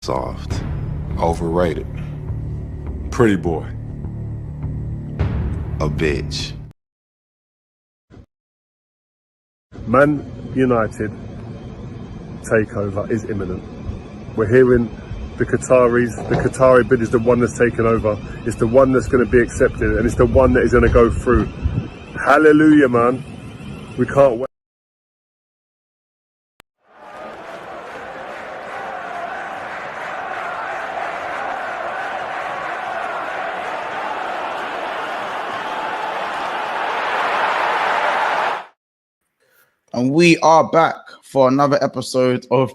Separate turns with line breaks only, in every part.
Soft. Overrated. Pretty boy. A bitch.
Man United takeover is imminent. We're hearing the Qatari bid is the one that's taken over. It's the one that's going to be accepted, and it's the one that is going to go through. Hallelujah, man. We can't wait.
And we are back for another episode of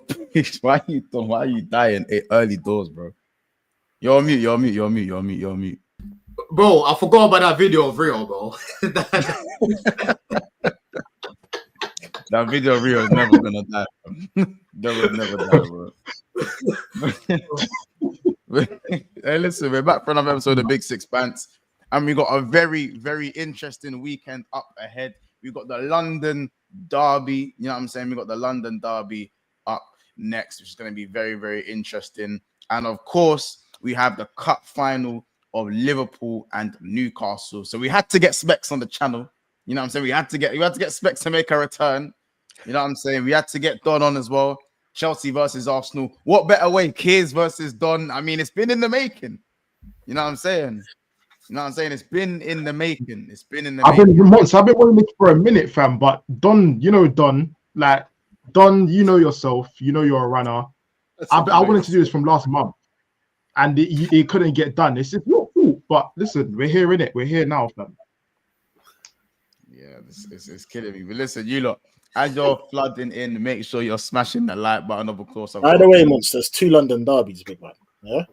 Why are you dying early doors, bro? You're on mute.
Bro, I forgot about that video of Rio, bro.
That video of Rio is never gonna die. never die, bro. Hey, listen, we're back for another episode of Big Six Bants, and we got a very, very interesting weekend up ahead. We got the London Derby, you know what I'm saying? We got the London Derby up next, which is going to be very, very interesting. And of course, we have the cup final of Liverpool and Newcastle. So we had to get Specs on the channel. You know what I'm saying? We had to get Specs to make a return. You know what I'm saying? We had to get Don on as well. Chelsea versus Arsenal. What better way? Kears versus Don. I mean, it's been in the making. You know what I'm saying? It's been in the making.
I've been wanting this for a minute, fam. But Don, you know Don, you know yourself. You know you're a runner. I wanted to do this from last month, and it couldn't get done. It's just your fault. But listen, we're here, innit? We're here now, fam.
Yeah, it's killing me. But listen, you lot, as you're flooding in, make sure you're smashing the like button, of course.
By the way, monsters, 2 London derbies, big man. Yeah.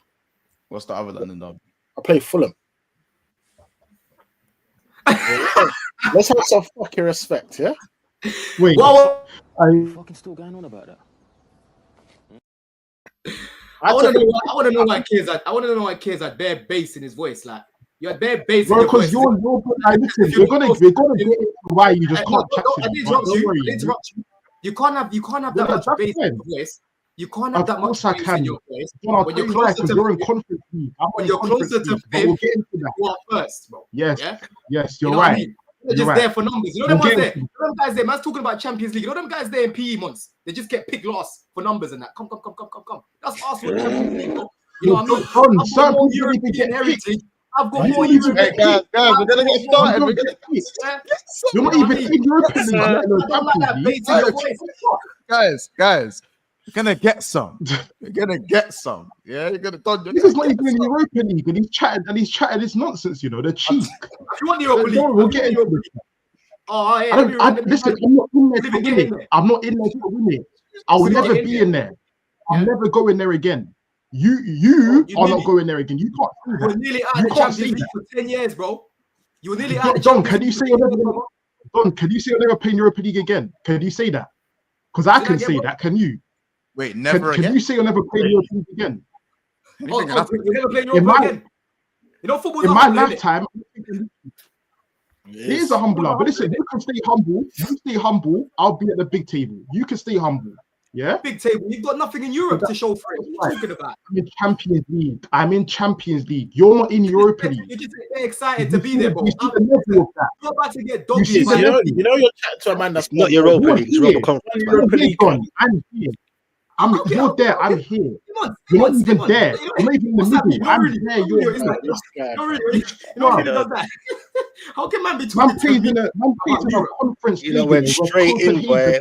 What's the other London derby?
I play Fulham. Let's have some fucking respect, yeah?
Wait,
Well,
Are fucking still going on about that?
I want to know why Kears had bare bass in his voice. Like, you had bare bass in your voice.
because listen, we're gonna get into why you just can't chat to me. Don't worry.
You can't have that much bass in your voice. You can't have that much bass in your voice.
When you're closer to you're in conference league.
When you're closer to fifth, you are first, bro.
Yes,
yeah?
yes, you're
You know what I
right.
mean? They're just there for numbers. You know them ones there? You know them guys there? Man's talking about Champions League. You know them guys there in PE months? They just get picked last for numbers and that. Come. That's Arsenal Champions League, bro. You know what I mean? I've got more European heritage. I've got more European heritage.
Guys, we're gonna get started.
You're not even in European League.
Guys, we're gonna get some. Yeah, you're gonna.
This is not even in the Europa League, and he's chatting this nonsense. You know, the cheek.
If you want the Europa League,
We'll get into it.
oh yeah.
Listen, I'm not in there to win it. I'm not in there to win it. I'll never be in there. I'll never go in there again. You are not going there again. You can't see
You were
that.
nearly out of the Champions League for 10 years, bro. You were nearly out of the
Don,
Champions
can you
League
say
for
you're
10
never
years,
Don, can you say you're never playing Europa League again? Can you say that? Because I can say that. Can you?
Wait, never again.
Can you say you're never playing Europa League again?
Oh, you're never playing Europa again. You know, football's
In
not
my
humble, innit?
lifetime, it is a humbler. But listen, you can stay humble. You stay humble. I'll be at the big table. You can stay humble. Yeah.
Big table. You've got nothing in Europe to show for it. What are you talking about?
I'm in Champions League. You're not in Europa League.
You're just excited to be there, bro.
You see the level of that.
You're about to get
You see
doggy.
the
You know you're chatting to a man that's
Not Europa League, it's Europa Conference.
I'm here. You're there. I'm here. You're not even there. You're not even in the middle. I'm there. You're there.
How can man be
Man
talking
plays
to
in
me?
a conference.
You know, went straight in, boy.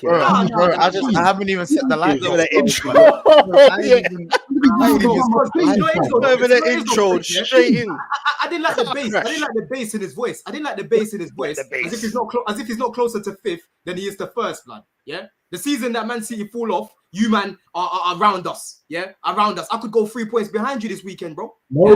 Bro, I haven't even set the light.
Give it an intro. Over the intro, straight in.
I didn't like the bass. I didn't like the bass in his voice. As if he's not closer to fifth than he is to first, blood. Yeah. The season that Man City fall off, you man are around us. Yeah, around us. I could go 3 points behind you this weekend, bro.
No,
yeah?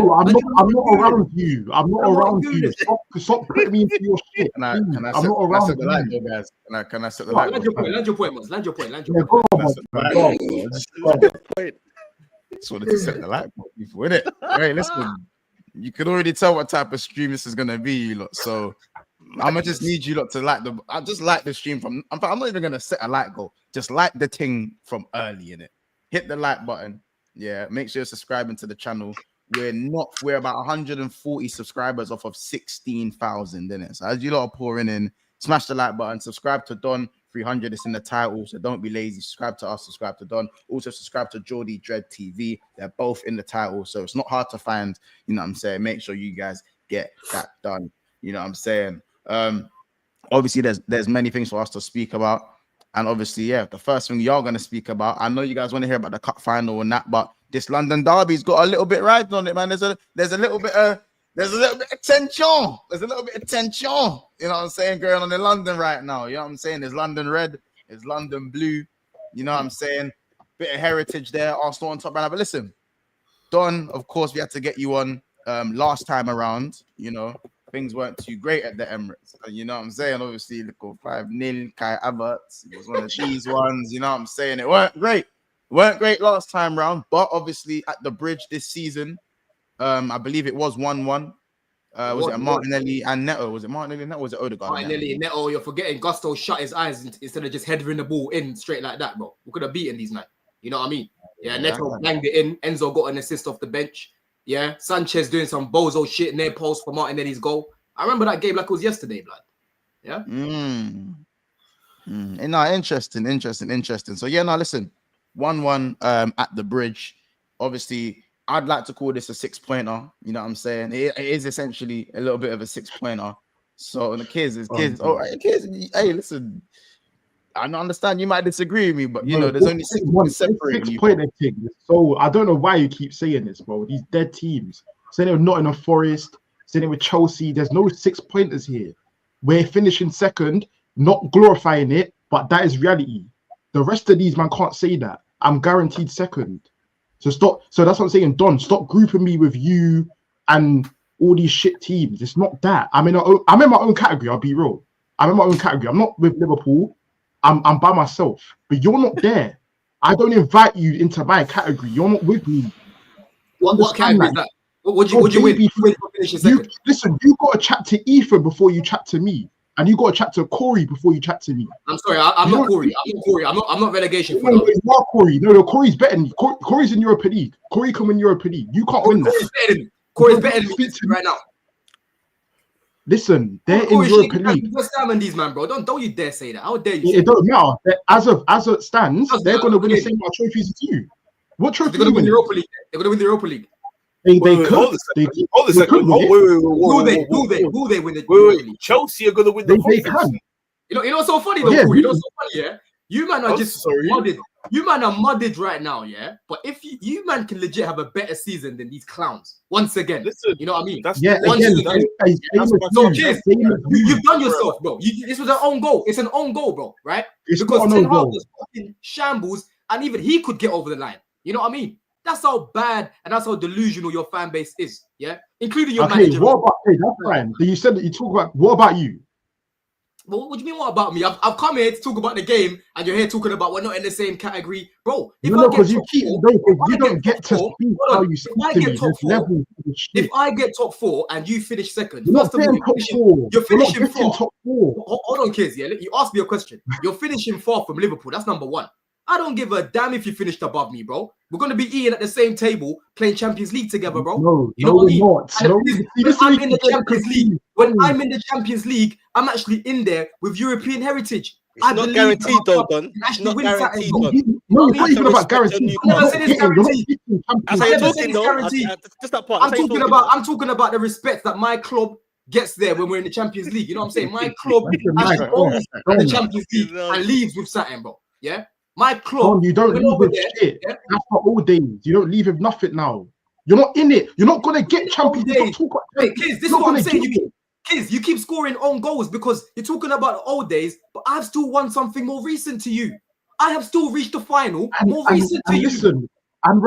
I'm not around you. I'm not around you. Stop putting me into your shit. I'm not around you.
Light, guys. Can I set the light?
Land your point, man. Land your point.
Yeah, go on,
That's
man.
Just wanted to set the light before, innit? Hey, listen, you can already tell what type of stream this is gonna be, you lot. So I'm gonna just need you lot to I just like the stream from. I'm not even gonna set a light goal. Just like the thing from early in it. Hit the like button. Yeah, make sure you're subscribing to the channel. We're about 140 subscribers off of 16,000, innit? So as you lot are pouring in, smash the like button, subscribe to Don 300. It's in the title, so don't be lazy. Subscribe to us, subscribe to Don. Also subscribe to Geordie Dread TV. They're both in the title, so it's not hard to find. You know what I'm saying? Make sure you guys get that done. You know what I'm saying? Obviously, there's many things for us to speak about. And obviously, yeah, the first thing y'all going to speak about, I know you guys want to hear about the cup final and that, but this London derby's got a little bit riding on it, man. There's a little bit of tension. There's a little bit of tension. You know what I'm saying? Going on in London right now. You know what I'm saying? There's London red, there's London blue. You know what I'm saying? Bit of heritage there. Arsenal on top right now. But listen, Don, of course, we had to get you on last time around. You know, things weren't too great at the Emirates. You know what I'm saying? Obviously, look, 5-0, Kai Havertz. It was one of these ones. You know what I'm saying? It weren't great. Weren't great last time round, but obviously at the bridge this season, I believe it was 1-1. Was it a Martinelli and Neto? Was it Martinelli and Neto? Or was it Odegaard?
Martinelli and Neto. You're forgetting Gusto shut his eyes instead of just headering the ball in straight like that, bro. We could have beaten these men. You know what I mean? Yeah, Neto banged it in. Enzo got an assist off the bench. Yeah, Sanchez doing some bozo shit near post for Martinelli's goal. I remember that game like it was yesterday, blood. Yeah.
No, interesting. So yeah, no, listen, 1-1 at the bridge. Obviously, I'd like to call this a 6-pointer. You know what I'm saying? It is essentially a little bit of a 6-pointer. So the kids. Oh, kids. Hey, listen. I understand you might disagree with me, but you know, there's only 6 points separating you.
6-pointer thing. So I don't know why you keep saying this, bro. These dead teams. Saying they were Nottingham Forest. Saying it with Chelsea. There's no 6-pointers here. We're finishing second, not glorifying it, but that is reality. The rest of these man can't say that. I'm guaranteed second. So stop. So that's what I'm saying, Don. Stop grouping me with you and all these shit teams. It's not that. I'm in my own category. I'll be real. I'm in my own category. I'm not with Liverpool. I'm by myself. But you're not there. I don't invite you into my category. You're not with me.
What category is that? Would you win?
Listen, you got to chat to Ethan before you chat to me, and you got to chat to Corey before you chat to me.
I'm sorry, I'm not Corey. I'm not relegation.
No, it's not Corey. No, Corey's better than you. Corey's in Europa League. Corey come in Europa League. You can't win that.
Corey's better than me right now.
Listen, they're in Europa League.
What's Sam these man, bro? Don't you dare say that. How dare you?
It don't matter. As it stands, they're going to win the same amount of trophies as you. What trophy?
They're going to win the Europa League. They're going to win the Europa League.
They could.
Hold a second.
Who they win the Europa League?
Chelsea are going to win the
They can.
You know what's so funny though?
Yeah,
You know what's so funny, yeah? You man are just mudded. You man are mudded right now, yeah? But if you man can legit have a better season than these clowns, once again,
listen,
you know what I mean?
So
cheers. You've done yourself, bro. This was an own goal. It's an own goal, bro, right? Because Ten Hag was fucking shambles, and even he could get over the line. You know what I mean? That's how bad and that's how delusional your fan base is, yeah? Including your manager.
What about, that's fine. You said that you talk about, what about you?
Well, what do you mean, what about me? I've come here to talk about the game, and you're here talking about we're not in the same category. Bro, if
you don't get to speak how you speak to me.
If I get top 4 and you finish second,
you're
finishing far. Hold on, kids, yeah? You asked me a question. You're finishing far from Liverpool. That's number 1. I don't give a damn if you finished above me, bro. We're going to be eating at the same table, playing Champions League together, bro. You know what I mean? When I'm in the Champions League, I'm actually in there with European heritage.
It's not guaranteed, though, Don. It's not guaranteed, Don.
No, it's not even about guaranteed.
I never said it's guaranteed. I never said it's guaranteed.
Just that part.
I'm talking about the respect that my club gets there when we're in the Champions League. You know what I'm saying? My club actually owns the Champions League and leaves with something, bro. Yeah? My club.
You don't leave with shit. Yeah? That's for all days. You don't leave with nothing now. You're not in it. You're not going to get Champions League.
Wait, kids, this is what I'm saying. Kids, you keep scoring own goals because you're talking about the old days, but I've still won something more recent to you. I have still reached the final more recent to you.
Listen, and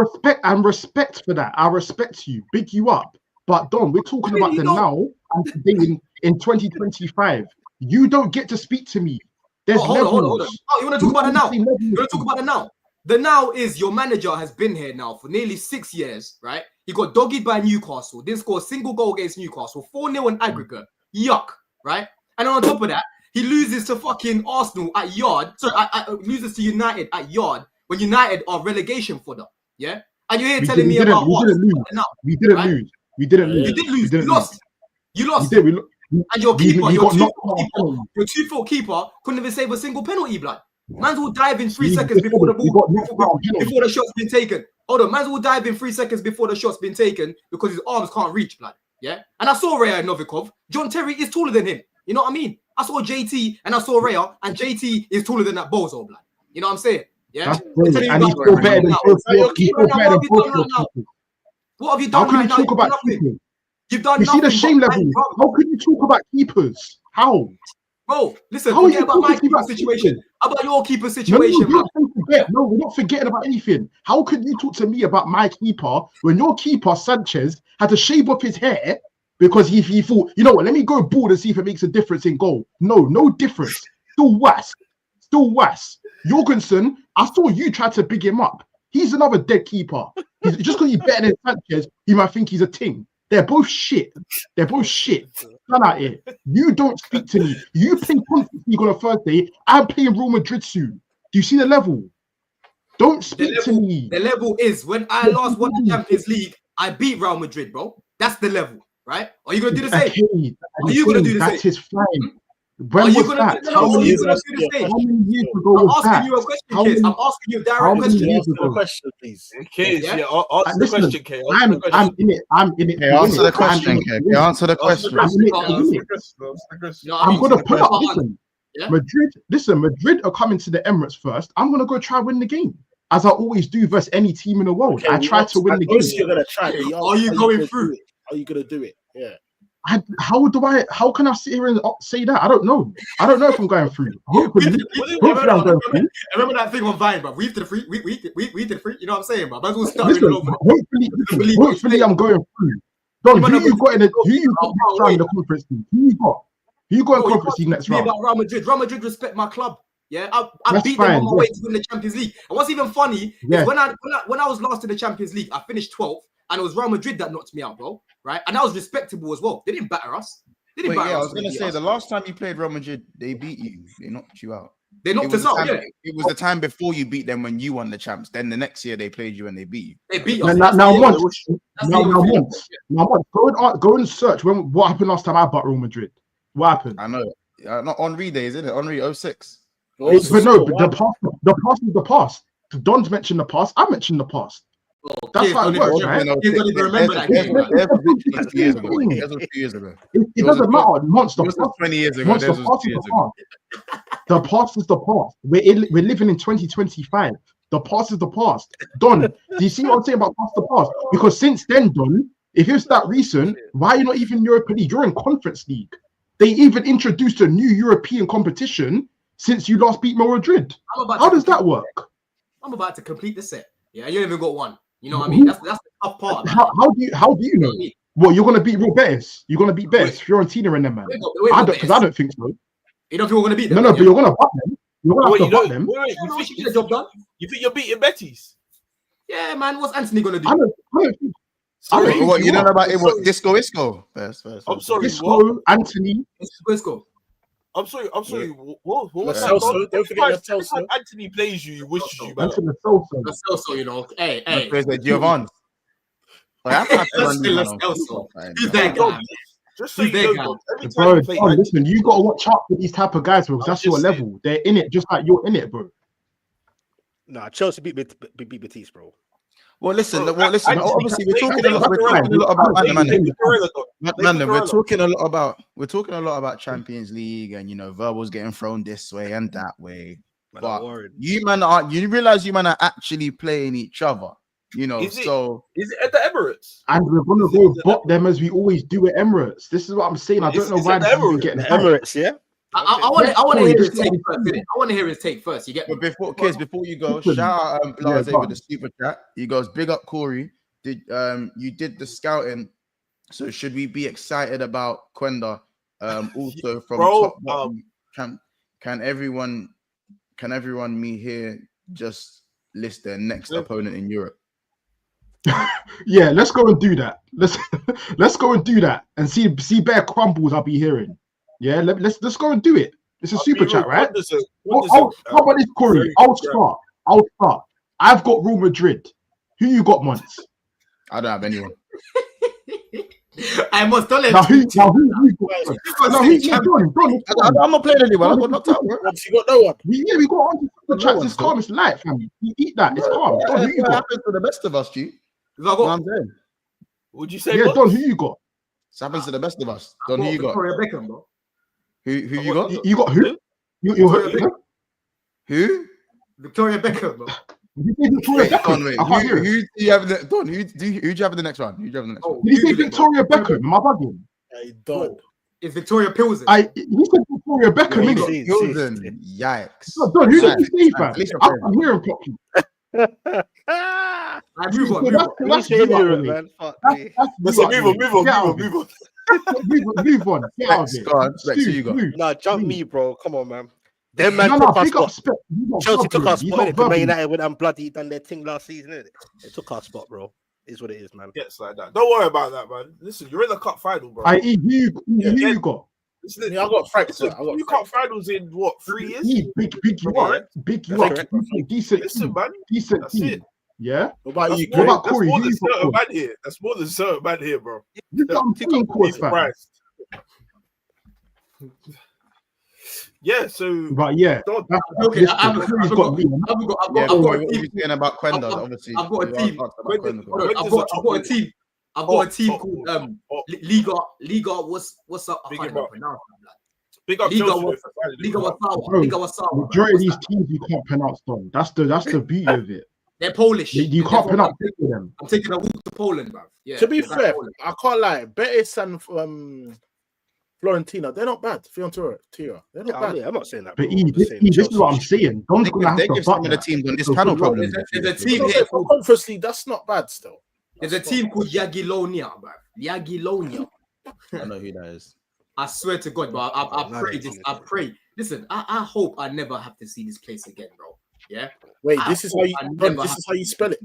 respect for that. I respect you, big you up. But Don, we're talking about the now and today in 2025. You don't get to speak to me. There's
hold on. Oh, you want to talk about the now? You want to talk about the now? The now is your manager has been here now for nearly 6 years, right? He got dogged by Newcastle, didn't score a single goal against Newcastle, 4-0 in aggregate. Yuck, right? And on top of that, he loses to fucking Arsenal at Yard. Sorry, loses to United at Yard when United are relegation fodder, yeah? And you're here
We
telling me
didn't,
about
we
what?
didn't lose.
Enough.
We didn't
Right?
lose. We didn't lose.
You did lose.
We didn't
You lost. You lost.
We did.
And your
we
keeper, your
got
2
knocked
foot
out.
keeper, your 2 foot keeper couldn't even save a single penalty, blood. Man's will dive in 3
We
seconds
just
before the
we got
ball,
knocked out.
before the shot's been taken. Hold on, man's will dive in 3 seconds before the shot's been taken because his arms can't reach, blood. Yeah, and I saw Raya Novikov. John Terry is taller than him. You know what I mean? I saw JT and I saw Raya, and JT is taller than that bozo, blood. You know what I'm saying? Yeah.
That's brilliant. And he's still better than both.
What have you
How
done
can
right
you
now?
talk about keepers?
You've done
You see
nothing.
the shame level. How can you talk about keepers? How?
Bro, listen,
How
forget about my keeper situation. How about your keeper situation,
no, we're not forgetting about anything. How could you talk to me about my keeper when your keeper, Sanchez, had to shave off his hair because he thought, you know what, let me go bald and see if it makes a difference in goal. No difference. Still worse. Jorgensen, I saw you try to big him up. He's another dead keeper. Just because he's better than Sanchez, you might think he's a ting. They're both shit. Stand out here. You don't speak to me. You play Conference League on a Thursday. I'm playing Real Madrid soon. Do you see the level? Don't speak to me.
The level is when I last won the Champions League, I beat Real Madrid, bro. That's the level, right? Are you gonna do the same?
Okay,
Are you gonna do the same?
That's his fine. When was that? How many years ago was that?
I'm asking you a question, Kiz. I'm asking you a direct question.
Answer the question, please.
Kiz, answer the question, K.
I'm in it.
Hey, answer the question, K. Answer the question.
I'm gonna put up. Madrid are coming to the Emirates first. I'm gonna go try win the game, as I always do versus any team in the world. I try to win the game.
You're gonna try.
Are you going through?
Are you gonna do it? Yeah.
How can I sit here and say that? I don't know if I'm going through. Hopefully I'm going through.
Remember that thing on Vine, bro? We did the free. We did the free. You know what I'm saying, bro?
Hopefully I'm going through. Don, who you got in the conference league? Who you got in conference league next round?
Real Madrid respect my club. Yeah, I beat them on my way to win the Champions League. And what's even funny is when I was last in the Champions League, I finished 12th, and it was Real Madrid that knocked me out, bro. Right, and that was respectable as well. They didn't batter us.
I was gonna say the last time you played Real Madrid, they beat you. They knocked you out.
They knocked us out. Yeah,
it was the time before you beat them when you won the champs. Then the next year they played you and they beat you.
They beat us.
Go and search what happened last time I beat Real Madrid. What happened?
I know. Not Henri days, isn't it? Henri 06.
But the past is the past. Don's mentioned the past. I mentioned the past. That's how it works, right?
You don't even remember that game.
It 2 years ago.
It doesn't matter. Monster.
20 years ago.
The past is the past. We're living in 2025. The past is the past. Don, do you see what I'm saying about past the past? Because since then, Don, if it's that recent, why are you not even Europa League? You're in Conference League. They even introduced a new European competition since you last beat Real Madrid. How does that work?
I'm about to complete the set. Yeah, you even got one. You know what I mean? That's the tough part.
How do you know? What, you're gonna beat Real Betis? You're gonna beat Betis, Fiorentina, and them, man. I don't think so.
You know if you're gonna beat them?
No, but you're gonna butt them. You're gonna have to butt them.
You think you're beating Betis?
Yeah, man. What's Anthony gonna do?
I don't think.
Sorry, what you don't know about it? What Isco? First.
I'm sorry.
Isco, Anthony.
Isco.
I'm sorry. What was
that? Don't forget the Celso.
Anthony plays you. He wishes you back.
The Celso,
you know. Hey.
Giovanni.
Who's that guy?
Just so you know, every time you play,
listen, you gotta watch out for these type of guys, bro. That's your level. They're in it just like you're in it, bro.
Chelsea beat Betis, bro.
Well, listen. Obviously, we're talking a lot about we're talking a lot about Champions League and verbals getting thrown this way and that way. But you realize you are actually playing each other. Is it
at the Emirates?
And we're gonna go bot them as we always do at Emirates. This is what I'm saying. I don't know why this is getting
Emirates, yeah.
I want to hear his take first. I want to hear his take first. You get me?
But before you go, shout out Blase with the super chat. He goes, big up Corey. You did the scouting, so should we be excited about Quenda? Also from top bottom, can everyone me here just list their next opponent in Europe?
Yeah, let's go and do that. Let's go and do that and see bare crumbles I'll be hearing. Yeah, let's go and do it. It's a super chat, right? How about this, Corey? I'll start. I've got Real Madrid. Who you got, Mons?
I don't have anyone.
I must tell
Now who you got? Now who you got?
I'm not playing anyone. I got knocked out, bro.
You got no one.
We got on the chats. It's calm. It's light, fam. You eat that. It's calm. Don, who you
What
got?
happens to the best of us, G?
I
You know
got
what I'm saying?
Would you say?
Yeah,
what?
Don, who you got?
It happens to the best of us. Don, who you got?
Victoria Beckham, bro.
Who you got?
You got who? You
Who?
Victoria Beckham, bro.
Wait, Don, wait.
I can't hear
Who do you have in the Don? Who do you have in the next round? Who do you have in the next round?
Did you say Victoria Beckham? Am I bugging?
Hey, done.
It's Victoria Pilsen.
You said Victoria Beckham,
You
innit?
got Hilden. Yikes.
Don, who did you say, fam?
At least you're
I'm hearing properly.
Move on.
That's
Shame
you,
you,
man.
man. Fuck me.
Listen, move on.
Move on. Get out of
Specs,
it.
go on. Specs, who you got?
Nah, jump me, bro. Come on, man. Them man
No,
took our
big up
spot.
Spec. You got
Chelsea took our
problem. You
spot
got
innit, for Man
problem.
United when I'm bloody done their thing last season, innit? They took our spot, bro. Is what it is, man.
Gets like that. Don't worry about that, man. Listen, you're in the cup final, bro.
Who you got?
Listen,
Yeah, I got Frank.
listen,
I got
you cup finals in what 3 years?
Big you
Right.
up. Big you
That's
up.
correct.
Decent
Listen,
team.
man.
Decent
That's
team.
it.
Yeah?
What about
That's
you?
more,
about
that's
Corey?
more
Who
than
you got,
certain
Corey?
man here. That's more than certain man here, bro.
You got I'm saying, Corey, fam.
Surprised. Yeah, so
But yeah,
Don,
Okay,
listen,
I've
Corey's
got
got me.
Yeah,
a
what
team.
you saying about Quenda?
I've-
Obviously,
I've got a
you
team.
asked about
When
Quenda.
Hold on,
When
I've
does
got
the
a team. I've got a team
top,
called
top.
Liga. What's up? I
Big
can't
him up.
even pronounce that.
Big up
Liga
Chelsea.
was-
though, for finally
Liga
doing that.
Warszawa.
Bro,
Liga Warszawa.
Majority of these
What's that?
teams you can't pronounce, Don. That's the beauty of it.
They're Polish.
You
They're
can't
from-
pronounce any of them.
I'm taking a walk to Poland, bro. Yeah.
To be
they're
fair,
Poland.
I can't lie. Betis and Florentina, they're not bad. Fiorentina, they're not bad.
I'm not saying that.
But
bro. I'm just saying
this is
Chelsea
what I'm
should-
saying. Don's gonna have
They
to
give some
fuck
of the
that.
teams on this
So
panel
good luck.
problems.
There's a
You
team
know,
here
for
called
Conference League, that's not bad still.
There's a team called Jagiellonia, bro. Jagiellonia.
I know who that is.
I swear to God, bro. I
Nah,
pray
that's
this.
it.
I pray. Listen, I hope I never have to see this place again, bro. Yeah.
Wait,
I
this is
hope
how you.
I
Don,
never
this
have
is how you spell it.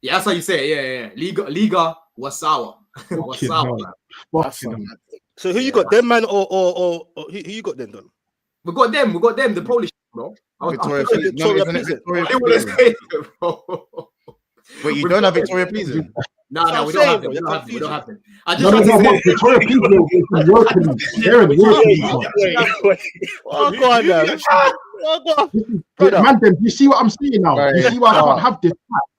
Yeah, that's how you say it. Yeah. Liga Warszawa.
Fucking
Warszawa.
hell.
man.
That's
Fucking
not
hell.
bad.
So who you got, them man, or who you got then, Don?
We got them. The Polish, bro.
Victoria
I-
Pleasant. No, isn't it
Pleasant.
Victoria
I wanna
Pleasant?
say it, bro.
Wait, you don't have Victoria Pleasant?
No,
That's
we
what
don't
I'm
have them.
saying,
We don't
bro.
have them. We don't have them. I
No,
just want to say
Victoria Pleasant is in European League. They're in European League.
Wait.
Oh, go on now. Oh, go on.
This is-
Brother.
Man, then, you see what I'm saying now?
Right.
You see why I can't have this?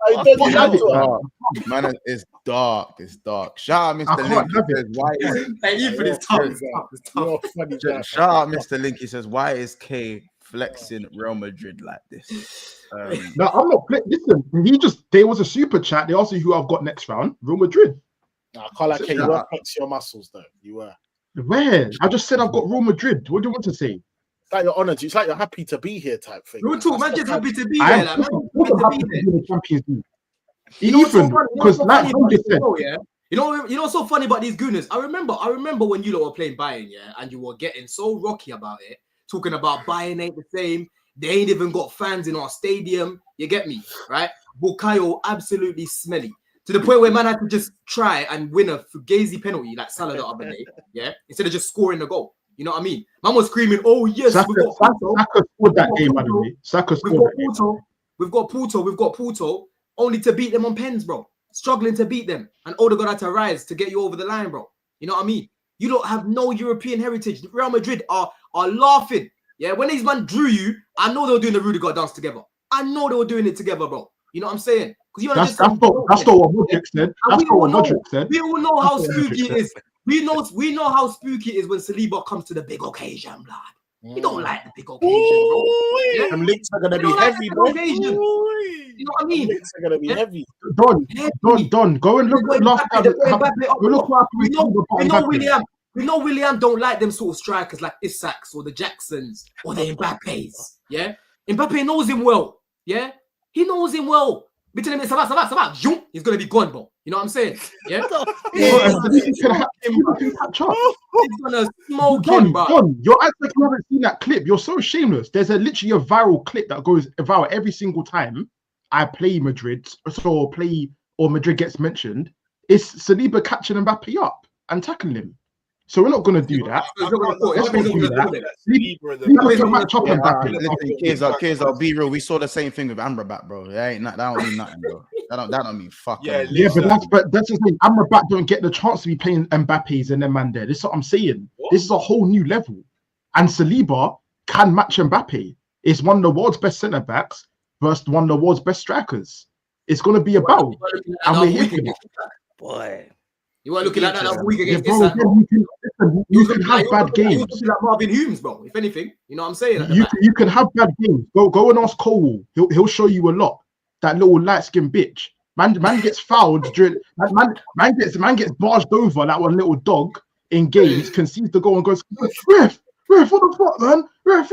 I
Fuck
don't
have it,
know.
man.
Man, it's dark. It's dark. Shout out
I
Mr.
can't
Link. He
have it.
says, why is
Hey, Ethan is tough. It's tough. It's tough.
You're funny, guy.
Shout out Mr. Link. He says, why is K flexing Real Madrid like this?
No, I'm not. Listen, there was a super chat. They asked you who I've got next round. Real Madrid.
Nah, I can't like
Yeah.
you were flexing your muscles though. You were.
Where? I just said I've got Real Madrid. What do you want to say?
It's like you're honored. It's like you're happy to be here type thing.
Real talk, man.
That's
Just
not
happy to be
I
there.
am
Like, man.
happy
Happy
to
to be
be
there.
in the Champions League.
You know what's so
Even
funny?
because, like
about
Tom just
these
said,
people, yeah? You know what's so funny about these gooners? I remember when you lot were playing Bayern, yeah, and you were getting so rocky about it, talking about Bayern ain't the same. They ain't even got fans in our stadium. You get me, right? Bukayo absolutely smelly to the point where man had to just try and win a fugazi penalty like Salah the other day, yeah, instead of just scoring the goal. You know what I mean? Man was screaming, "Oh yes,
Saka
we've got Porto.
scored that game, by the way. Saka
We've
scored
got
that game.
Porto. We've got Porto. Only to beat them on pens, bro. Struggling to beat them. And Odegaard had to rise to get you over the line, bro. You know what I mean? You don't have no European heritage. Real Madrid are laughing. Yeah, when these man drew you, I know they were doing the Rudiger dance together. I know they were doing it together, bro. You know what I'm saying? Because you
That's not what Modric said. That's not what Modric said.
We all know how
That's what
spooky
Modric
it is. We know how spooky it is when Saliba comes to the big occasion, blood. You don't like the big occasion, bro. Yeah?
Them links are gonna
You
be
don't like
heavy,
the
bro.
big occasion. You know what I mean?
Links are gonna be heavy.
Don, go and look at last time. Look what
We know
happened.
William. We know William don't like them sort of strikers like Isaacs or the Jacksons or the Mbappes. Yeah, Mbappe knows him well. Yeah, he knows him well. Between him and Sabat, he's gonna be gone, bro. You know what I'm saying? Yeah, he's gonna smoke him, bro.
Don, you're acting like you haven't seen that clip. You're so shameless. There's literally a viral clip that goes viral every single time I play Madrid, or Madrid gets mentioned. It's Saliba catching Mbappe up and tackling him. So we're not going to do that. Let's not do that. Saliba can match up Mbappe.
Listen, I'll be real. We saw the same thing with Amrabat, bro. That don't mean nothing, bro. That don't mean fuck.
Yeah, but that's the thing. Amrabat don't get the chance to be playing Mbappe's and them man there. This is what I'm saying. This is a whole new level. And Saliba can match Mbappe. It's one of the world's best centre backs versus one of the world's best strikers. It's going to be a battle, and we're here for it.
Boy.
You weren't looking at that week against
you can have bad games.
You're looking like Marvin Humes, bro. If anything, you know what I'm saying?
You can have bad games. Go and ask Cole. He'll show you a lot. That little light skinned bitch. Man gets fouled during man gets barged over like one little dog in games, concedes the goal and goes, ref, what the fuck, man? Ref.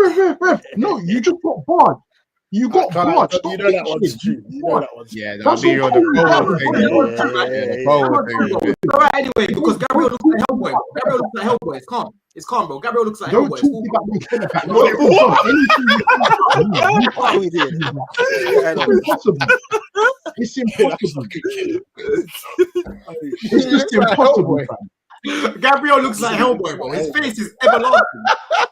No, you just got barred. You got barred.
You know that one's true. You know that one's true.
Yeah, that'll be on the
thing. All right, anyway, because Gabriel looks like Hellboy. Gabriel looks like Hellboy. It's calm, bro. Gabriel looks like Hellboy.
It's impossible. It's just impossible.
Gabriel looks like Hellboy, bro. His face is everlasting.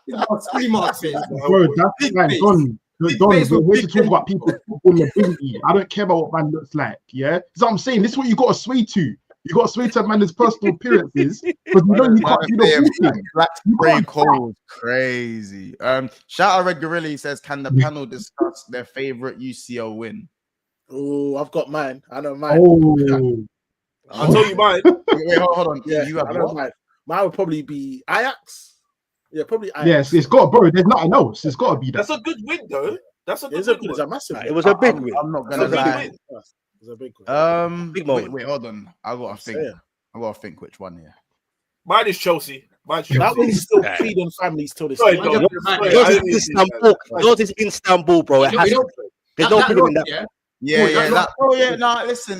He's got scream marks face,
bro. That's like Don. We're here to talk about people's football ability. I don't care about what man looks like. Yeah, that's what I'm saying. This is what you got to sway to. You got to sway to man's personal appearances because you know you can't do the
Black spray cold, crazy. Shout out Red Gorilla. He says, "Can the panel discuss their favorite UCL win?"
Oh, I've got mine. I know mine.
Oh,
I'll tell you mine.
Wait, hold on.
Yeah,
you have
I know mine. Mine would probably be Ajax. Yeah, probably.
Yes, it's got, bro. There's nothing else. It's got to be that.
That's a good win, though. That's a good win.
It's a massive.
It was a big win.
I'm not gonna lie.
It
was a big win.
Big moment.
Wait, hold on. I gotta think which one here.
Mine is Chelsea.
That one's still feeding families till this day.
Yours is Istanbul, bro. It has. There's no bigger than that.
Listen.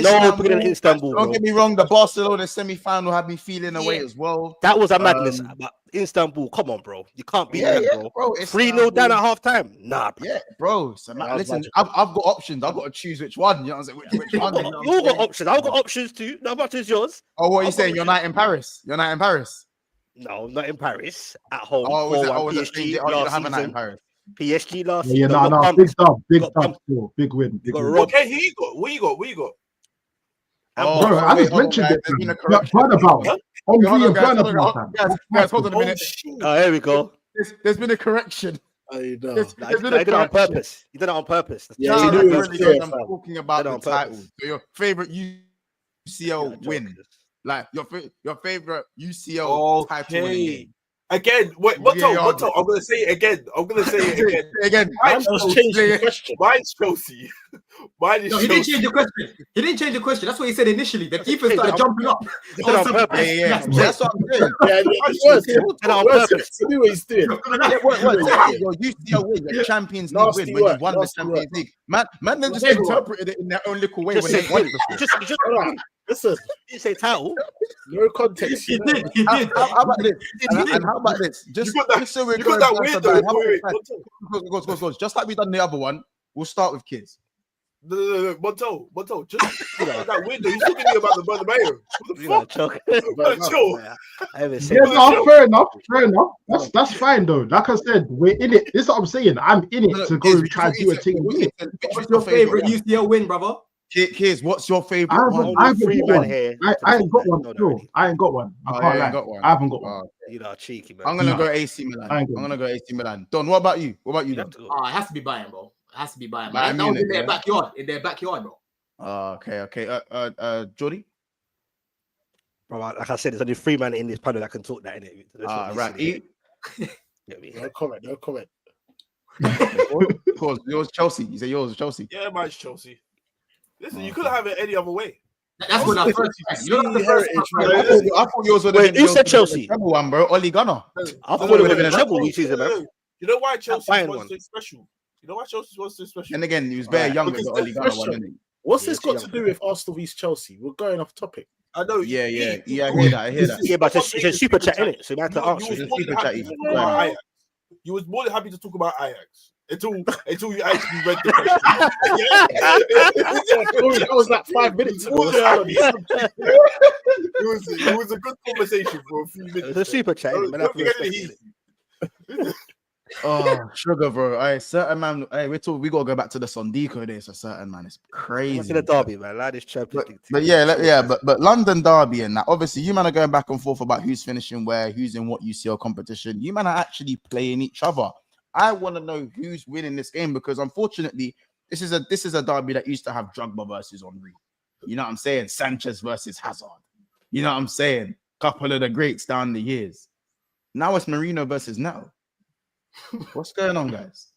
No bigger than Istanbul.
Don't get me wrong. The Barcelona semi-final had me feeling away as well.
That was a madness. But Istanbul, come on, bro. You can't beat that, bro. 3-0 down at half time. Nah, bro.
Yeah, bro. So, listen, I've got options. I've got to choose which one. You know what I'm saying? Which one?
You all got options. I've got options too. Not much as yours.
Oh, what are you saying? You're not in Paris.
No, not in Paris. At home.
PSG. You don't have a night in Paris.
PSG last
season. Big win.
Okay, here you go. What you got?
Bro, I just mentioned it.
Guys, hold on a minute.
Oh, here we go.
There's been a correction.
I know.
You did it on purpose. You did it on purpose.
Yeah, you do.
I'm talking about the title. So your favorite UCL win, like your favorite UCL title winning game.
Again, wait, Motto, I'm gonna say it again.
Again.
Mine's Chelsea. Mine is Chelsea.
He didn't change the question. He didn't change the question. That's what he said initially. The keeper started jumping up.
That's what I'm saying.
That's on purpose. See what he's doing.
Your UCL win, your Champions League win when you won the Champions League. Man, then just interpreted it in their own little way when they won it.
Just listen. You say title.
No context.
He did.
How about this? And how about this? Just so we're going go. Just like we done the other one, we'll start with kids.
No, Monto, just that window. You're talking about the brother mayor. What the fuck?
Fair enough. That's fine though. Like I said, we're in it. This is what I'm saying. I'm in it to go try to do a thing.
What's your favorite UCL win, brother?
Kids, what's your favorite one?
I ain't got one. Still. I ain't got one. I haven't got one.
You know, cheeky man.
I'm gonna go AC Milan. Don, what about you? Don?
It has to be Bayern, bro. It has to be Bayern. That was in their backyard, bro.
Okay. Jordy?
Bro, like I said, there's only 3 men in this panel that can talk that in it.
Right.
No comment.
Yours Chelsea. You say yours Chelsea.
Yeah, mine's Chelsea. Listen, you couldn't have it any other way.
That's what I first.
I thought yours would have been.
Who said Chelsea?
Treble one, bro. Ole Gunnar.
I thought it would have been a treble this season, man.
You know why Chelsea was so special? And
again, he was very younger than Ole Gunnar one, didn't he?
What's this got to do with Arsenal vs Chelsea? We're going off topic.
I know.
Yeah. I hear that.
Yeah, but it's a super chat, innit? So you have to answer.
You was more than happy to talk about Ajax. until you actually read the question.
That was like 5 minutes ago.
It was a good conversation for a few minutes.
It's a super chat.
Don't forget the heat.
Oh, sugar, bro. Hey, certain man. Hey, we gotta go back to the Sondico days. A certain man, it's crazy.
In the derby, man. Like this Champions League.
But yeah, but London derby and that. Obviously, you man are going back and forth about who's finishing where, who's in what UCL competition. You man are actually playing each other. I want to know who's winning this game because unfortunately, this is a derby that used to have Drogba versus Henry. You know what I'm saying? Sanchez versus Hazard. You know what I'm saying? Couple of the greats down the years. Now it's Marino versus Neto. What's going on, guys?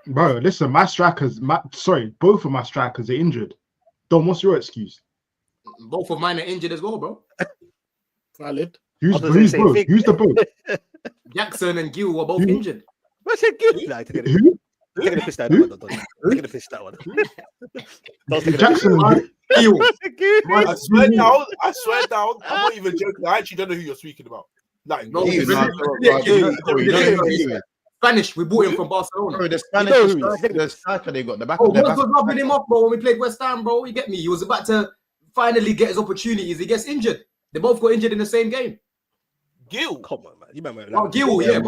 Bro, listen, both of my strikers are injured. Don, what's your excuse?
Both of mine are injured as well, bro.
Valid.
Who's both? Who's the both?
Jackson and Gil were both injured.
What's it good? Like,
Who?
They're gonna piss that one. They're gonna piss that one.
Jackson and Gil.
I swear down. I'm not even joking. I actually don't know who you're speaking about. Like,
Spanish, we bought him from Barcelona.
Bro, the Spanish striker they got the back.
Oh, Wolves was rubbing him off, bro. When we played West Ham, bro, you get me. He was about to finally get his opportunities. He gets injured. They both got injured in the same game.
Gil,
come on, man. You remember?
Oh, Gil, yeah.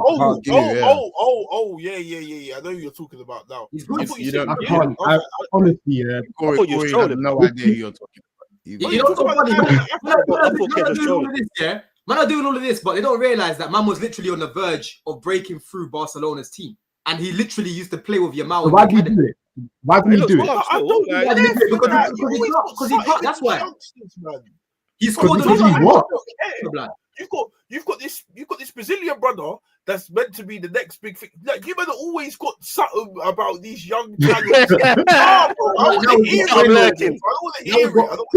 Yeah. I know who you're talking about now.
He's good.
Honestly, yeah.
Corey have no idea who you're talking about.
You know what's so funny? Man are doing all of this, but they don't realize that man was literally on the verge of breaking through Barcelona's team. And he literally used to play with Yamal.
So why do you do it? Why do you do it?
Because he can't. That's why. He scored
what?
You've got this Brazilian brother that's meant to be the next big thing. Like, you man always got something about these young talents. I don't want to hear it. I don't want to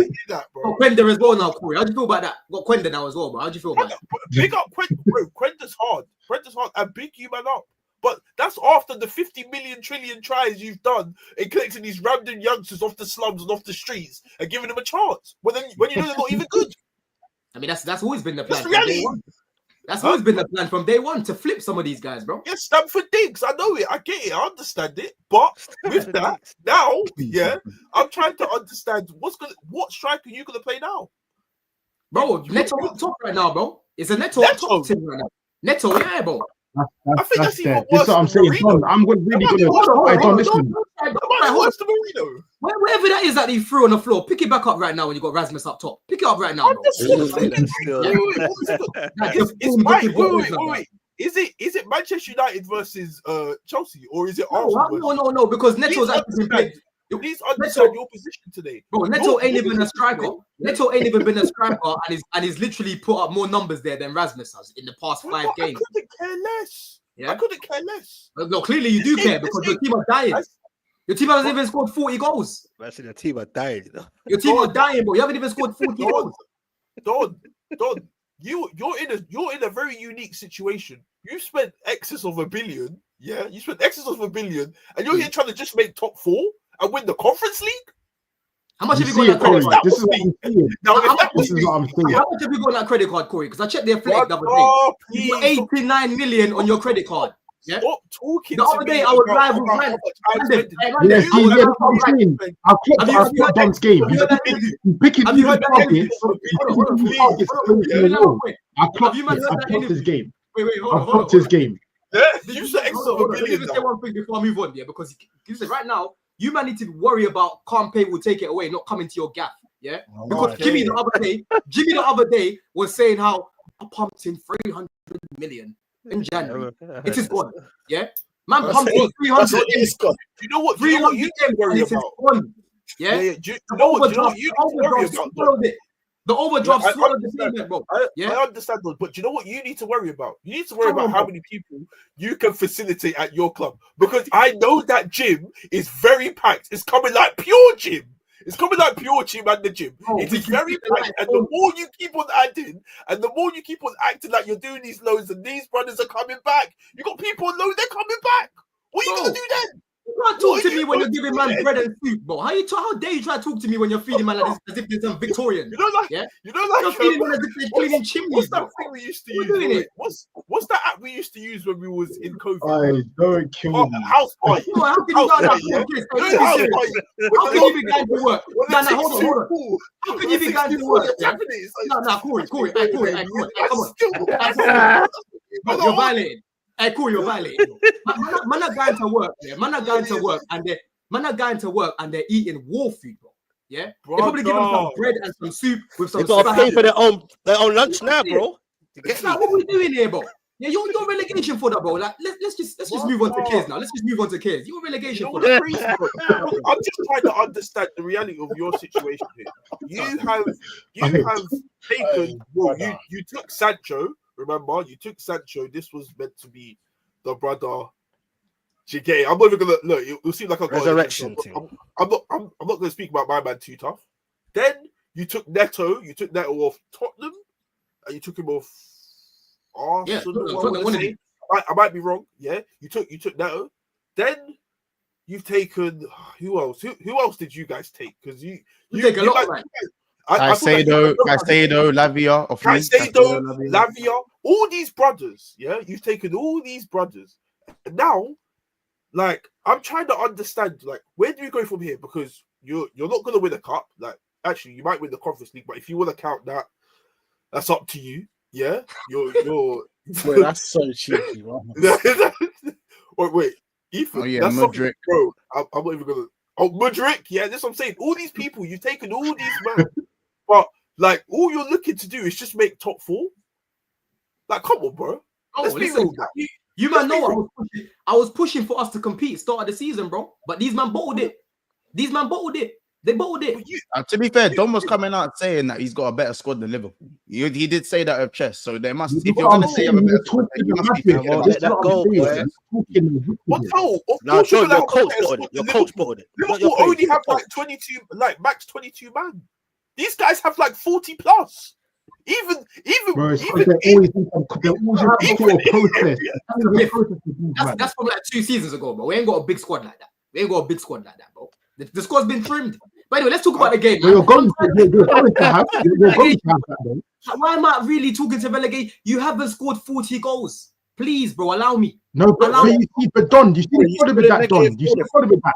hear that, bro.
Got Quenda as well now, Corey. How do you feel about that? Got Quenda now as well, bro. How do you feel about that?
Big up Quenda, bro. Quenda's hard, and big you man up. But that's after the 50 million trillion tries you've done in collecting these random youngsters off the slums and off the streets and giving them a chance. When you know they're not even good.
I mean, that's always been the plan.
That's reality.
That's always been the plan from day one to flip some of these guys, bro.
Yeah, Stamford Diggs. I know it. I get it. I understand it. But with that, now, yeah, I'm trying to understand what striker you gonna play now,
bro. Neto up top right now, bro. It's a Neto up top team right now. Neto, yeah, bro.
I think that's even worse.
This is what I'm saying, Don. I'm really gonna. Don, listen.
Whatever that is that he threw on the floor, pick it back up right now when you got Rasmus up top. Pick it up right now.
Wait. Is it Manchester United versus Chelsea, or is it Arsenal?
No, because Neto's actually played.
Please understand your position today.
Bro, Neto ain't even a striker. Neto ain't even been a striker, and he's literally put up more numbers there than Rasmus has in the past 5 games.
I couldn't care less.
Yeah?
I couldn't care less.
No, clearly you do care because your team are dying. Your team hasn't even scored 40 goals.
I said your team are dying.
Your team are dying, bro. You haven't even scored 40 goals.
Don, you're in a very unique situation. You spent excess of $1 billion. Yeah, you spent excess of $1 billion, and you're here trying to just make top 4 and win the Conference League.
How much have you got on that credit card?
This is what I'm saying.
How much have you got on that credit card, Corey? Because I checked their flag the other day. You got 89 million on your credit card. Yeah?
Stop talking.
The other day I was live with Rand.
Yes, that's what I'm saying. I clocked Don's game. He's picking targets. I clocked his game.
Wait,
I clocked his game.
Yeah, you said extra $1 billion.
Let me say one thing before I move on, yeah, because you said right now, you man need to worry about Kampe will take it away, not coming to your gap, yeah? Because Jimmy the other day was saying how I pumped in 300 million in January. It is gone, yeah? Man pumped in 300.
It's gone. You know what? You need to worry about.
Yeah.
You know what you need to worry about.
The overdraft swallowed the payment, bro.
I understand those, but you know what you need to worry about? You need to worry about how many people you can facilitate at your club. Because I know that gym is very packed. It's coming like pure gym. It's coming like pure gym at the gym. It is very packed. And the more you keep on adding, and the more you keep on acting like you're doing these loans, and these brothers are coming back. You got people on loan, they're coming back. What are you going to do then?
can't talk to me when you're giving man bread and soup, bro. How dare you try to talk to me when you're feeding man like this, as if there's some Victorian?
You know, like,
yeah,
you're
feeding man as if they're cleaning chimneys.
What's that thing we used to use? What's that app we used to use when we was in COVID?
Don't kill me.
House party.
How can you be going to work? No, hold on. How can you be going to work? No, Corey, come on. You're violating. Hey, Corey, you're violating. Man are going to work. Yeah, man are going to work, and they're eating war food, bro. Yeah, they're probably giving them some bread and some soup with some.
They gotta pay for their own lunch now, bro.
It's like, what are we doing here, bro? Yeah, you're relegation for that, bro. Like, let's just move on to kids now. Let's just move on to kids. You're relegation for that.
I'm just trying to understand the reality of your situation here. You have taken. Well, you took Sancho. Remember, you took Sancho. This was meant to be the brother. Jigay. I'm not even gonna look. It'll seem like I got
resurrection.
I'm not gonna speak about my man too tough. Then you took Neto. You took Neto off Tottenham, and you took him off. Arsenal, I might be wrong. Yeah, you took Neto. Then you've taken who else? Who else did you guys take? Because you
take a lot.
Caicedo, Lavia,
Lavia, all these brothers. Yeah, you've taken all these brothers. And now, like, I'm trying to understand, like, where do you go from here? Because you're not going to win a cup. Like, actually, you might win the Conference League, but if you want to count that, that's up to you. Yeah, you're.
Wait, that's so cheeky. Wow.
wait, Ethan.
Oh yeah,
Mudryk, bro. I'm not even gonna. Oh, Mudryk. Yeah, that's what I'm saying. All these people, you've taken all these men, but like, all you're looking to do is just make top 4. Like, come on, bro. Let's be real.
You man know I was pushing for us to compete start of the season, bro. But these man bottled it. They bottled it.
To be fair, Don was coming out saying that he's got a better squad than Liverpool. He did say that of chest. So they must. If you're going to say I'm a better squad, you must be
what?
No, John, your coach bottled it. Your coach bottled it.
Liverpool only have like 22, like max 22 man. These guys have like 40 plus. Even
That's
from like 2 seasons ago, bro. We ain't got a big squad like that. Bro. The squad's been trimmed. But anyway, let's talk about the game.
You're going to have that.
Why am I really talking to relegation? You haven't scored 40 goals. Please, bro, allow me.
No, but Don, you see the problem with that, Don. You see the problem with that.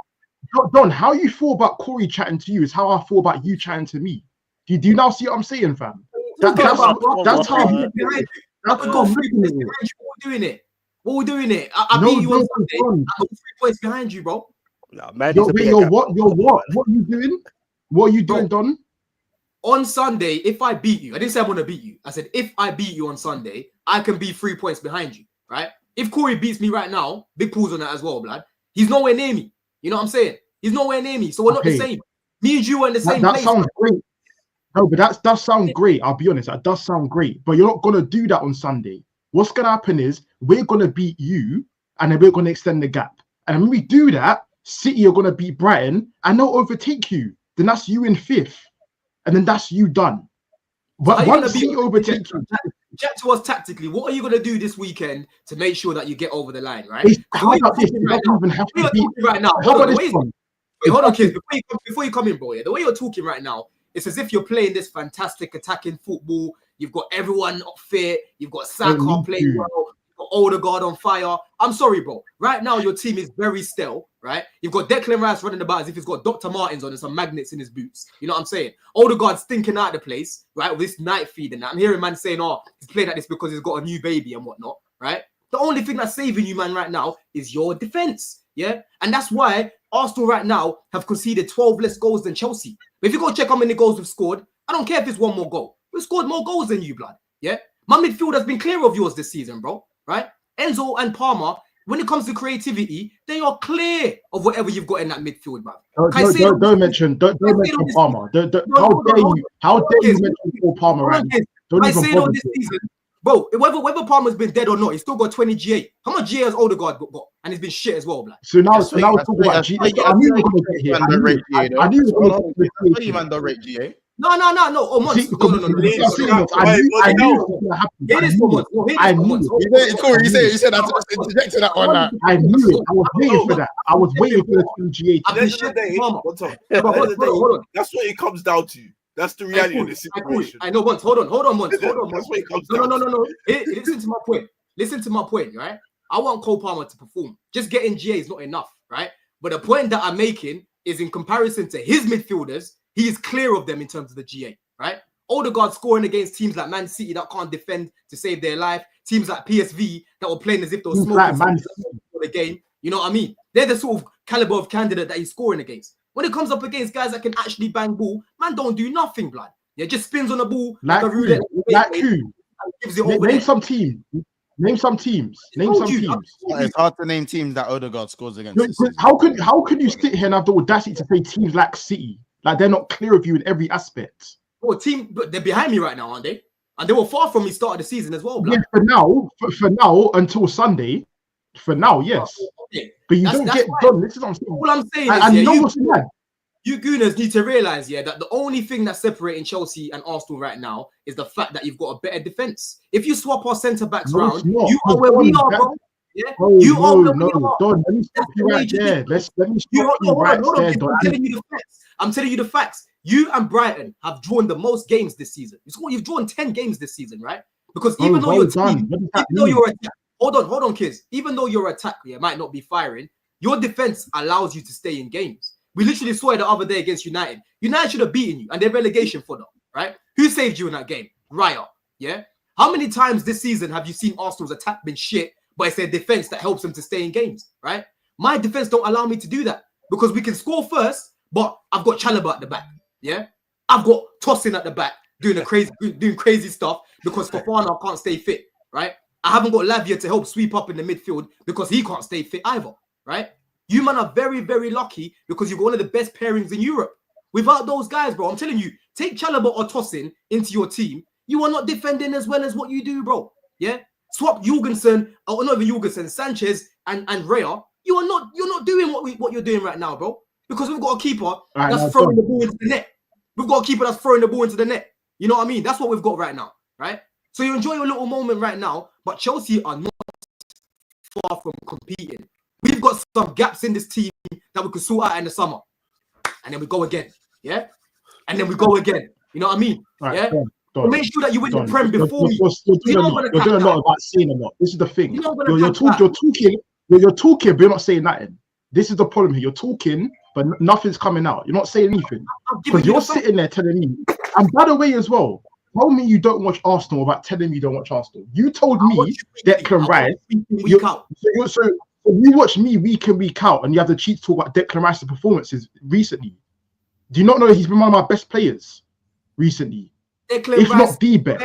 Don, how you feel about Corey chatting to you is how I feel about you chatting to me. Do you now see what I'm saying, fam? That's how.
I could go 3 points behind you. What we doing it? I beat you on Sunday. I got 3 points behind you, bro.
No, man,
You're what? What are you doing? What are you doing, Don?
On Sunday, if I beat you, I didn't say I'm going to beat you. I said, if I beat you on Sunday, I can be 3 points behind you, right? If Corey beats me right now, big pools on that as well, blood. He's nowhere near me. You know what I'm saying? He's nowhere near me. So we're not the same. Me and you are in the same place. That sounds
great. No, but that does sound great. I'll be honest. That does sound great. But you're not going to do that on Sunday. What's going to happen is we're going to beat you and then we're going to extend the gap. And when we do that, City are going to beat Brighton and they'll overtake you. Then that's you in 5th. And then that's you done. But once City overtake you...
Chat to us tactically. What are you going to do this weekend to make sure that you get over the line, right?
How about this? You don't even have to be...
Right now. Hold on, kids. Before you come in, bro, the way you're talking right now, it's as if you're playing this fantastic attacking football. You've got everyone fit. You've got Saka playing well. You've got Odegaard on fire. I'm sorry, bro. Right now, your team is very stale, right? You've got Declan Rice running about as if he's got Dr. Martens on and some magnets in his boots. You know what I'm saying? Odegaard stinking out of the place, right? With this night feed and that. I'm hearing man saying, oh, he's playing like this because he's got a new baby and whatnot, right? The only thing that's saving you, man, right now is your defense, yeah? And that's why Arsenal right now have conceded 12 less goals than Chelsea. But if you go check how many goals we've scored, I don't care if it's one more goal. We've scored more goals than you, blood. Yeah? My midfield has been clear of yours this season, bro. Right? Enzo and Palmer, when it comes to creativity, they are clear of whatever you've got in that midfield, man.
Don't mention Palmer. How dare you mention Palmer right now?
I say on this season, bro, whether Palmer's been dead or not, he's still got 20 GA. How much GA has Odegaard got? And he's been shit as well, blood.
So now we're talking about GA. I knew you were going to get here. I knew you were going to get here.
Man don't rate GA.
No. Oh, Mons.
See,
No.
I knew it was gonna happen.
Hear this for Mons. No, hear this for Mons.
You said that to just interject that one. Like.
I knew it. I was waiting for that. I was waiting for the GA.
At the end of the day, hold on. That's what it comes down to. That's the reality of the situation.
I know, Mons. Hold on, Mons.
That's what it comes down to.
No. Listen to my point, right? I want Cole Palmer to perform. Just getting GA is not enough, right? But the point that I'm making is in comparison to his midfielders, he is clear of them in terms of the GA, right? Odegaard scoring against teams like Man City that can't defend to save their life, teams like PSV that were playing as if they were smoking for the game. You know what I mean? They're the sort of caliber of candidate that he's scoring against. When it comes up against guys that can actually bang ball, man don't do nothing, blood. Yeah, just spins on the ball
like a roulette. Gives it over. Name some teams.
It's hard to name teams that Odegaard scores against.
How could you sit here and have the audacity to say teams like City? Like they're not clear of you in every aspect.
Oh, but they're behind me right now, aren't they? And they were far from me start of the season as well.
Yeah, for now until Sunday. For now, yes. Okay. But you don't get done. This is what I'm saying.
All I'm saying is, you Gooners need to realize, that the only thing that's separating Chelsea and Arsenal right now is the fact that you've got a better defense. If you swap our centre backs around, you are where we are, bro. Yeah, you are where we are.
Don, let me stop you right there. Let me stop you right there, Don.
I'm telling you the facts. You and Brighton have drawn the most games this season. You've drawn 10 games this season, right? Because even though your team, hold on, kids. Even though your attack might not be firing, your defense allows you to stay in games. We literally saw it the other day against United. United should have beaten you, and they're relegation for them, right? Who saved you in that game? Raya, yeah? How many times this season have you seen Arsenal's attack been shit, but it's their defense that helps them to stay in games, right? My defense don't allow me to do that because we can score first, but I've got Chalobah at the back, yeah? I've got Tosin at the back doing crazy stuff because Fofana can't stay fit, right? I haven't got Lavia to help sweep up in the midfield because he can't stay fit either, right? You man are very, very lucky because you've got one of the best pairings in Europe. Without those guys, bro, I'm telling you, take Chalobah or Tosin into your team. You are not defending as well as what you do, bro. Yeah? Swap Jorgensen, or not even Jorgensen, Sanchez and Raya. You're not doing what you're doing right now, bro. Because we've got a keeper that's throwing the ball into the net. We've got a keeper that's throwing the ball into the net. You know what I mean? That's what we've got right now, right? So you enjoy your little moment right now, but Chelsea are not far from competing. We've got some gaps in this team that we could sort out in the summer. And then we go again. Yeah? And then we go again. You know what I mean?
Right,
yeah? So make sure that you win the Prem before me.
You're doing a lot about saying a lot. This is the thing. You're talking, but you're not saying nothing. This is the problem here. You're talking, but nothing's coming out. You're not saying anything. Because you're sitting there telling me, and by the way as well, tell me you don't watch Arsenal about telling me you don't watch Arsenal. You told me Declan Rice. So you watch me week in, week out, and you have the cheat to talk about Declan Rice's performances recently. Do you not know he's been one of my best players recently? If not the best.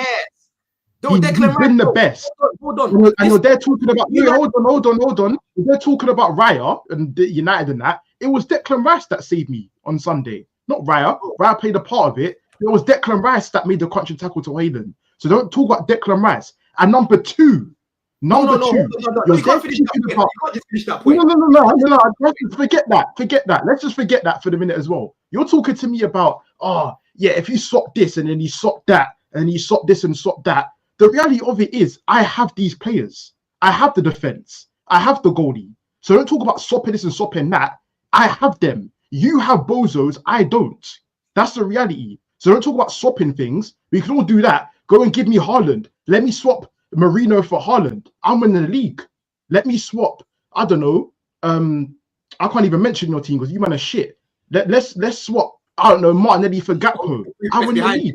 He's been the best. Hold on. And they're talking about, hold on. They're talking about Raya and the United and that. It was Declan Rice that saved me on Sunday, not Raya. Raya played a part of it. It was Declan Rice that made the crunching tackle to Hayden. So don't talk about Declan Rice. And number two, you can't finish that point. No. Let's forget that. Let's just forget that for the minute as well. You're talking to me about, if you swap this and then you swap that and you swap this and swap that. The reality of it is, I have these players. I have the defense. I have the goalie. So don't talk about swapping this and swapping that. I have them. You have bozos. I don't. That's the reality. So don't talk about swapping things. We can all do that. Go and give me Haaland. Let me swap Marino for Haaland. I'm in the league. Let me swap. I don't know. I can't even mention your team because you man are shit. Let's swap. I don't know, Martinelli for Gakpo. I win the league.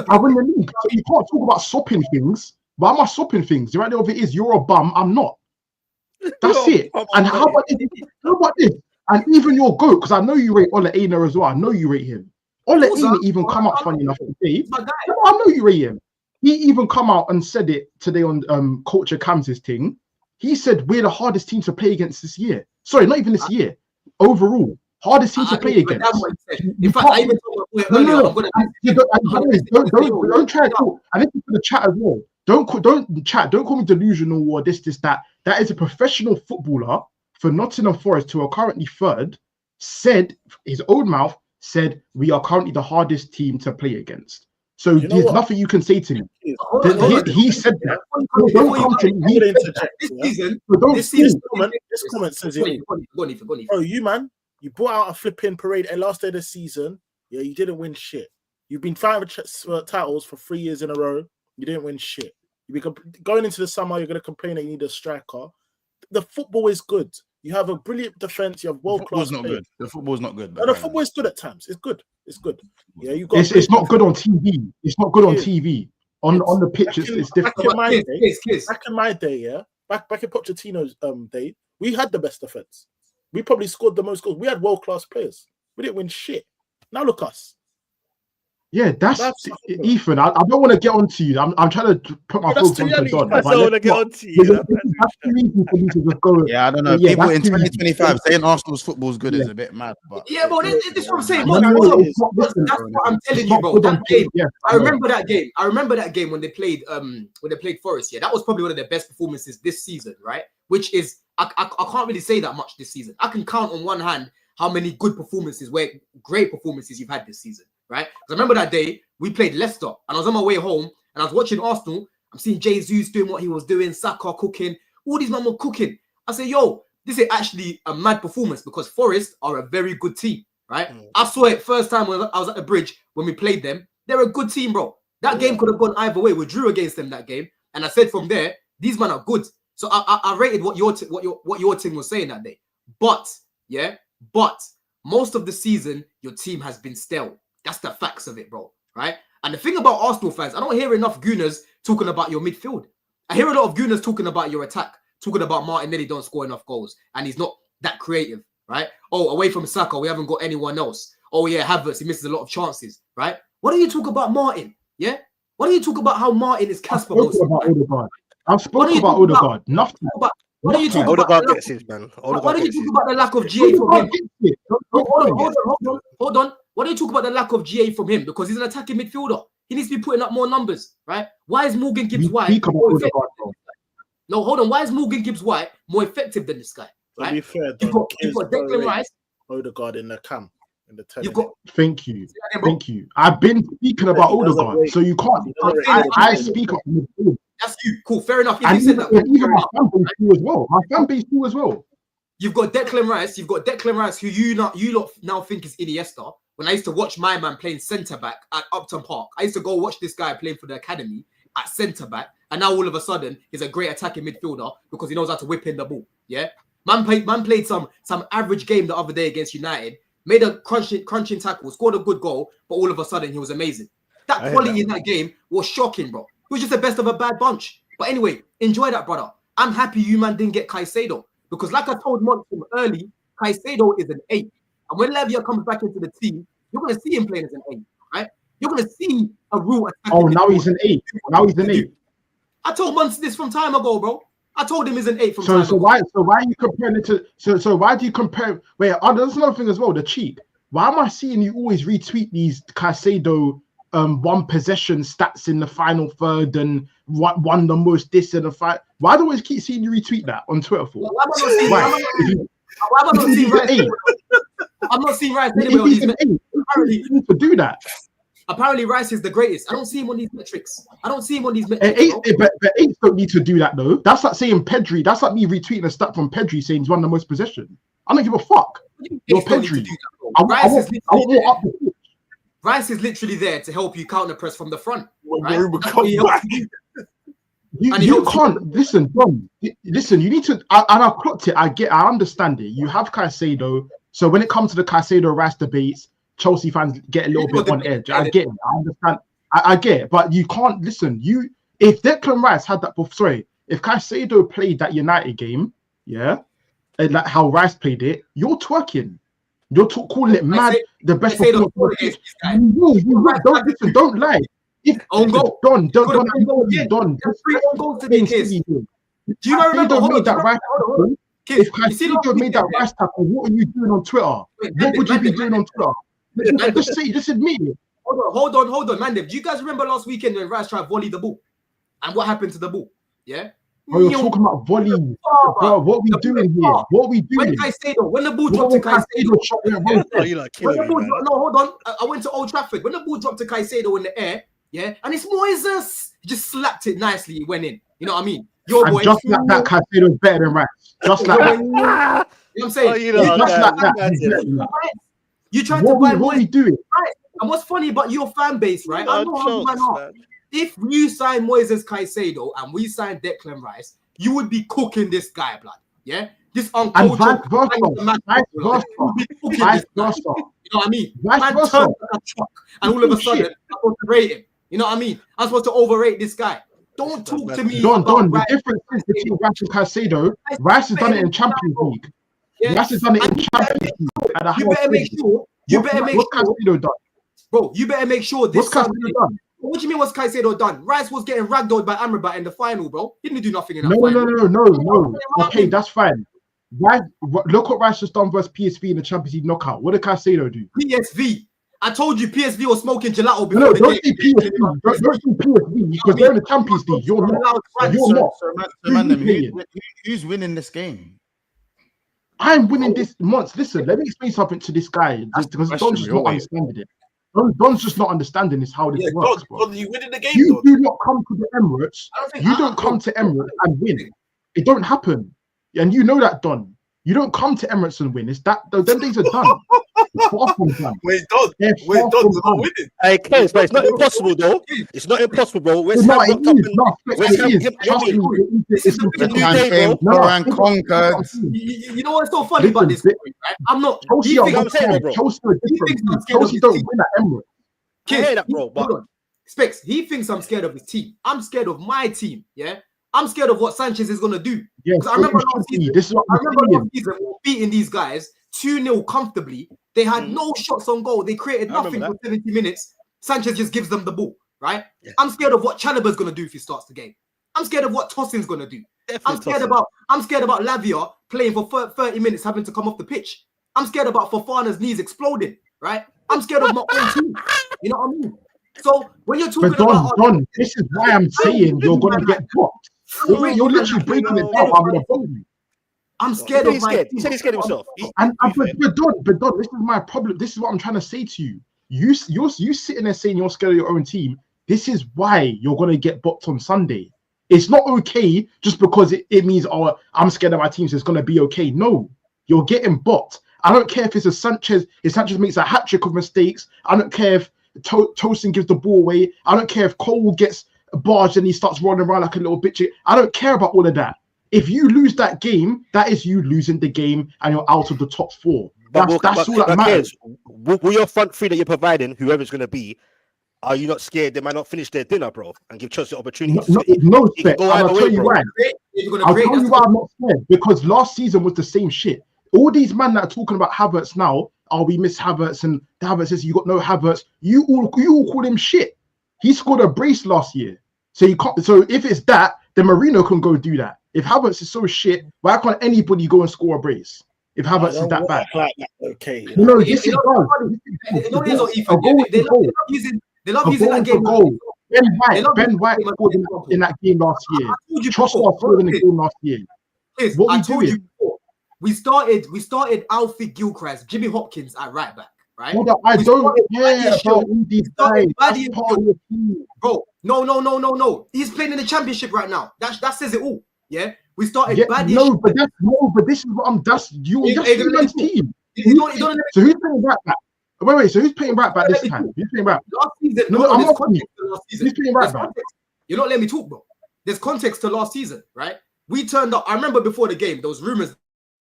I win the league. So you can't talk about swapping things. But I'm not swapping things. The reality of it is, you're a bum. I'm not. That's it. And how about this? And even your GOAT, because I know you rate Ole Einar as well. I know you rate him. Ole Einar even come out funny enough today. I know you rate him. He even come out and said it today on Culture Cam's thing. He said we're the hardest team to play against this year. Sorry, not even this year. Overall, hardest team to play against.
In fact, I even told my boy earlier,
don't try to talk. And this is for the chat as well. Don't call me delusional or this, that. That is a professional footballer for Nottingham Forest, who are currently third, said his own mouth, said we are currently the hardest team to play against. So
You know
there's
what?
nothing you can say to me.
Hold on.
He said that.
Before you
Don't come to me.
I'm gonna interject,
This
yeah.
season,
This comment says it all.
Go on.
Bro, you man, you brought out a flipping parade and last day of the season. Yeah, you didn't win shit. You've been fighting for titles for 3 years in a row. You didn't win shit. Going into the summer, you're going to complain that you need a striker. The football is good. You have a brilliant defense. You have world class.
The football's not good.
No, the football is good at times. It's good. Yeah, you got.
It's not good on TV. It's not good on TV. On the pitch, it's different.
Back in my day, yeah, back in Pochettino's day, we had the best defense. We probably scored the most goals. We had world class players. We didn't win shit. Now look us.
Yeah, that's Ethan. I don't want to get onto you. I'm trying to put my focus on Don.
I don't want to get onto you.
Yeah, I don't know. People in 2025 saying Arsenal's football is good is a bit mad. But
yeah, but this is what I'm saying. That's what I'm telling you, bro. That game, I remember that game. I remember that game when they played Forest. Yeah, that was probably one of their best performances this season, right? Which is I can't really say that much this season. I can count on one hand how many great performances you've had this season. Right? Because I remember that day we played Leicester and I was on my way home and I was watching Arsenal. I'm seeing Jesus doing what he was doing, Saka cooking, all these men were cooking. I say, yo, this is actually a mad performance because Forest are a very good team, right? I saw it first time when I was at the bridge when we played them. They're a good team, bro. That game could have gone either way. We drew against them that game, and I said from there, these men are good. So I rated what your team was saying that day. But most of the season, your team has been stale. That's the facts of it, bro. Right? And the thing about Arsenal fans, I don't hear enough gooners talking about your midfield. I hear a lot of gooners talking about your attack, talking about Martinelli don't score enough goals and he's not that creative, right? Oh, away from Saka, we haven't got anyone else. Oh yeah, Havertz, he misses a lot of chances, right? Why don't you talk about Martin? Yeah? Why don't you talk about how Martin is Casper?
I've spoken about Odegaard. Nothing.
Why don't you talk
Odegaard gets his, man.
Why don't you talk about the lack of GA from him? Hold on. Why don't you talk about the lack of GA from him? Because he's an attacking midfielder. He needs to be putting up more numbers, right? Why is Morgan Gibbs-White more effective? No, hold on. Why is Morgan Gibbs-White more effective than this guy? Right?
To be fair,
you've got Declan Rice.
Odegaard in the camp.
Thank you. I've been speaking about Odegaard, so you can't. I speak up.
That's you. Cool. Fair enough. If you said that,
even my fan base too as well. My fan base too as well.
You've got Declan Rice, who you lot now think is Iniesta. When I used to watch my man playing centre back at Upton Park, I used to go watch this guy playing for the academy at centre back, and now all of a sudden he's a great attacking midfielder because he knows how to whip in the ball. Yeah, man played some average game the other day against United, made a crunching tackle, scored a good goal, but all of a sudden he was amazing. That quality in that game was shocking, bro. He was just the best of a bad bunch. But anyway, enjoy that, brother. I'm happy you man didn't get Caicedo because, like I told Monty early, Caicedo is an 8. And when Lavia comes back into the team, you're going to see him playing as an 8, right? You're going to see a real attack.
Oh, now he's an 8.
I told Monty this from time ago, bro. I told him he's an 8 from time ago.
Why are you comparing it to... So why do you compare... Wait, there's another thing as well, the cheat. Why am I seeing you always retweet these Caicedo one possession stats in the final third and won the most this in the fight? Why do I always keep seeing you retweet that on Twitter for?
Why am I not seeing Rice? I'm not seeing Rice anywhere on these metrics.
Apparently, you need to do that.
Apparently, Rice is the greatest. I don't see him on these metrics. But
8s don't need to do that though. That's like saying Pedri. That's like me retweeting a stat from Pedri saying he's won the most possession. I don't give a fuck. You're Pedri.
Rice is literally there to help you counter press from the front.
You can't listen, Don. Listen, you need to. And I clocked it. I understand it. You have Caicedo. So when it comes to the Caicedo Rice debates, Chelsea fans get a little bit on edge. I get it. I understand. I get it. But you can't listen. If Declan Rice had that. If Caicedo played that United game, yeah, and like how Rice played it, you're twerking. You're calling it mad. The best performance. Don't lie. Don.
Do you remember
if Caicedo made that Rice tackle, what are you doing on Twitter? What would you be doing on Twitter? Just admit it.
Hold on, man. Do you guys remember last weekend when Rice tried to volley the ball? And what happened to the ball? Yeah?
Bro, you're talking about volley. Bro, what we doing here? What we doing?
When the ball dropped to Caicedo,
No,
hold on. I went to Old Trafford. When the ball dropped to Caicedo in the air, yeah, and it's Moises. He just slapped it nicely. It went in. You know what I mean? Your boy,
just like that, Caicedo's better than Rice. Just like that.
You know what I'm saying?
Just like that.
You tried to buy
what are you doing?
Right. And what's funny about your fan base, right? I know how man are. If you sign Moises Caicedo and we sign Declan Rice, you would be cooking this guy, blood. Yeah? This uncultured...
Vice versa.
You know what I mean? Man turned like a truck, and all of a sudden, I'm supposed to rate him. You know what I mean? I'm supposed to overrate this guy. Don't talk to me
Don, the difference is between Rice and Caicedo, Rice has done it in Champions League.
Yeah?
Rice has done it in Champions League.
You better make sure...
What's Caicedo done?
Bro, you better make sure this...
What's Caicedo done?
What do you mean what's Caicedo done? Rice was getting ragdolled by Amrabat in the final, bro. He didn't do nothing in that final.
No. Okay, that's fine. Look what Rice has done versus PSV in the Champions League knockout. What did Caicedo do?
PSV. I told you PSV was smoking gelato before
no,
the
don't
game.
say PSV. Don't say PSV because they're in the Champions League. You're not.
Who's winning this game?
I'm winning this month. Listen, let me explain something to this guy because Don's just not understanding it. Don's just not understanding this how this works, bro.
You winning the game,
you do not come to the Emirates. You don't come to Emirates and win. It don't happen, and you know that, Don. You don't come to Emirates and win. It's that them days are done. It's far from done.
We're done. We're winning.
Hey, Kez, but it's not impossible, though. It's not impossible, bro.
It's not. It is.
Conquered.
You know what's so funny about this? Right? I'm not.
Chelsea don't win at Emirates.
I hear that, bro. But
Specs, he thinks I'm scared of his team. I'm scared of my team. Yeah. I'm scared of what Sanchez is gonna do.
Yes,
I remember last season we were beating these guys 2-0 comfortably. They had no shots on goal. They created nothing for 70 minutes. Sanchez just gives them the ball, right? Yeah. I'm scared of what Chalobah's gonna do if he starts the game. I'm scared of what Tossin's gonna do. I'm scared about Lavia playing for 30 minutes, having to come off the pitch. I'm scared about Fofana's knees exploding, right? I'm scared of my own team. You know what I mean? So when you're talking about
Don, this is why I'm saying you're gonna get blocked. You're literally breaking it down.
I'm scared of my.
He said he's scared of himself.
But Don, this is my problem. This is what I'm trying to say to you. You sitting there saying you're scared of your own team. This is why you're gonna get booked on Sunday. It's not okay just because it means I'm scared of my team, so it's gonna be okay. No, you're getting booked. I don't care if it's a Sanchez. If Sanchez makes a hat trick of mistakes, I don't care if Tosin gives the ball away. I don't care if Cole gets barged and he starts running around like a little bitch. I don't care about all of that. If you lose that game, that is you losing the game and you're out of the top four. That's all that matters.
Will your front three that you're providing, whoever's going to be, are you not scared they might not finish their dinner, bro, and give Chelsea opportunities?
No, I'll tell you why. I'll tell you why I'm not scared. Because last season was the same shit. All these men that are talking about Havertz now, we miss Havertz, and Havertz says you got no Havertz. You all call him shit. He scored a brace last year. So you can't. So if it's that, then Marino can go do that. If Havertz is so shit, why can't anybody go and score a brace? If Havertz is that bad,
okay.
No, this is
bad. They love using that game.
Ben White scored in that game last year. Trossard scored in the game last year. What we doing?
We started Alfie Gilchrist, Jimmy Hopkins at right back, right?
I don't care about all these guys. That's part of your team.
Bro, no. He's playing in the championship right now. That says it all. Yeah, we started Badia.
But this is what I'm. That's your team. So who's playing right back? Wait. So who's playing right back this time? Who's playing right?
Last season.
I'm asking you. Who's playing right back?
You're not letting me talk, bro. There's context to last season, right? We turned up. I remember before the game, there was rumors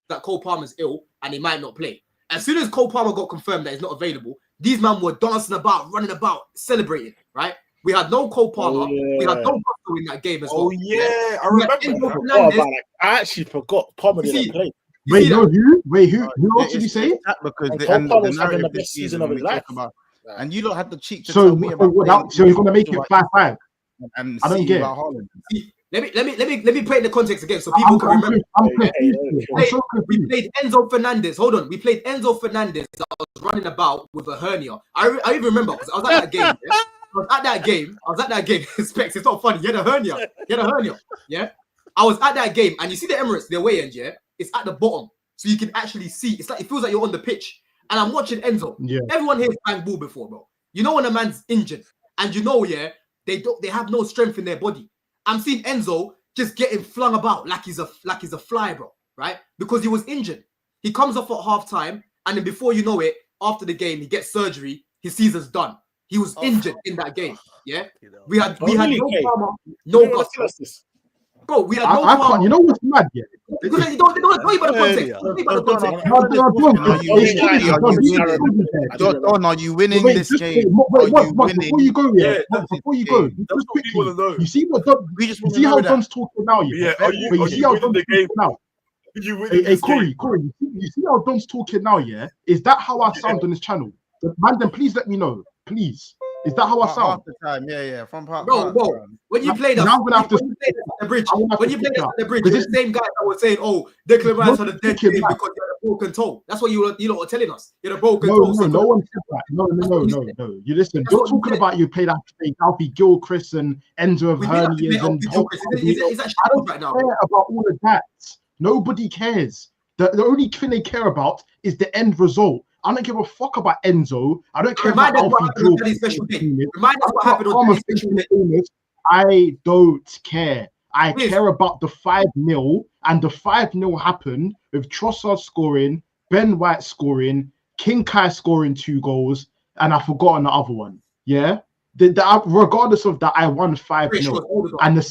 that Cole Palmer's ill and he might not play. As soon as Cole Palmer got confirmed that he's not available, these men were dancing about, running about, celebrating, right? We had no Cole Palmer. We had no Busto in that game as well.
Oh, yeah. I remember.
I actually forgot Palmer didn't play.
Who else did you say?
Because
Palmer's having the best season of his life.
And you don't have the cheek to tell me about.
So you're going to make it 5-5.
And
I don't get it.
Let me put in the context again so people can remember. We played Enzo Fernandez. Hold on. We played Enzo Fernandez that was running about with a hernia. I even remember because I was at that game. Yeah? I was at that game. Specs, it's not funny. He had a hernia. Yeah? I was at that game, and you see the Emirates, their way end, yeah, it's at the bottom, so you can actually see. It's like it feels like you're on the pitch, and I'm watching Enzo.
Yeah.
Everyone here's bang ball before, bro. You know when a man's injured, and you know, yeah, they have no strength in their body. I'm seeing Enzo just getting flung about like he's a fly, bro, right? Because he was injured. He comes off at half time, and then before you know it, after the game, he gets surgery. His season's done. He was injured in that game. Yeah, we had no Palmer, no Gus. Bro, we had no Palmer.
You know what's mad? Yeah,
because they don't tell you about the context.
Are you winning this game?
Before you go, just quickly, you see what you see how Don's talking now?
Yeah, you see how Don's talking now?
Hey, Corey, you see how Don's talking now? Yeah, is that how I sound on this channel? Man, then please let me know, please. Is that how I sound?
Half the time, yeah. From part.
Bro, when you played us, when you played us at the bridge, the same guy that was saying, "Oh, Declan Rice had a dead game because you had a broken toe." That's what you were telling us. You had a broken toe.
No one said that. No. You listen. You're talking about you played after Alfie Gilchrist and Enzo of hernias and. I don't care about all of that. Nobody cares. The only thing they care about is the end result. I don't give a fuck about Enzo. I don't care about Alfie Gilchrist.
Remind us what happened on the special day.
I don't care. I care about the 5-0, and the 5-0 happened with Trossard scoring, Ben White scoring, King Kai scoring 2 goals, and I've forgotten the other one. Yeah, regardless of that, I won 5-0. And the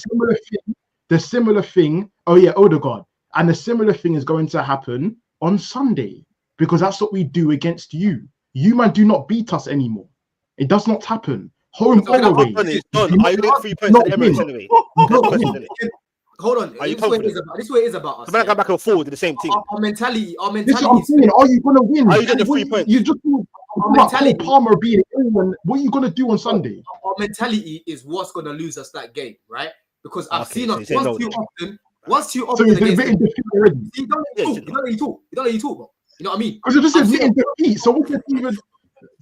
similar thing. Oh yeah, Odegaard. And the similar thing is going to happen on Sunday because that's what we do against you. You man do not beat us anymore. It does not happen. Home or away.
Are you getting 3 points at the Emirates anyway?
Hold on. This is what it is about us.
I'm back and forward to the same team.
Our mentality.
This is what I'm saying. Are you gonna win?
Are you getting the 3 points?
You just mentality. Palmer being England. What are you gonna do on Sunday?
Our mentality is what's gonna lose us that game, right? Because I've seen us once too often.
So you're admitting defeat already.
You don't let you talk, bro. You know what I mean?
Because you're just admitting defeat. So what's the even?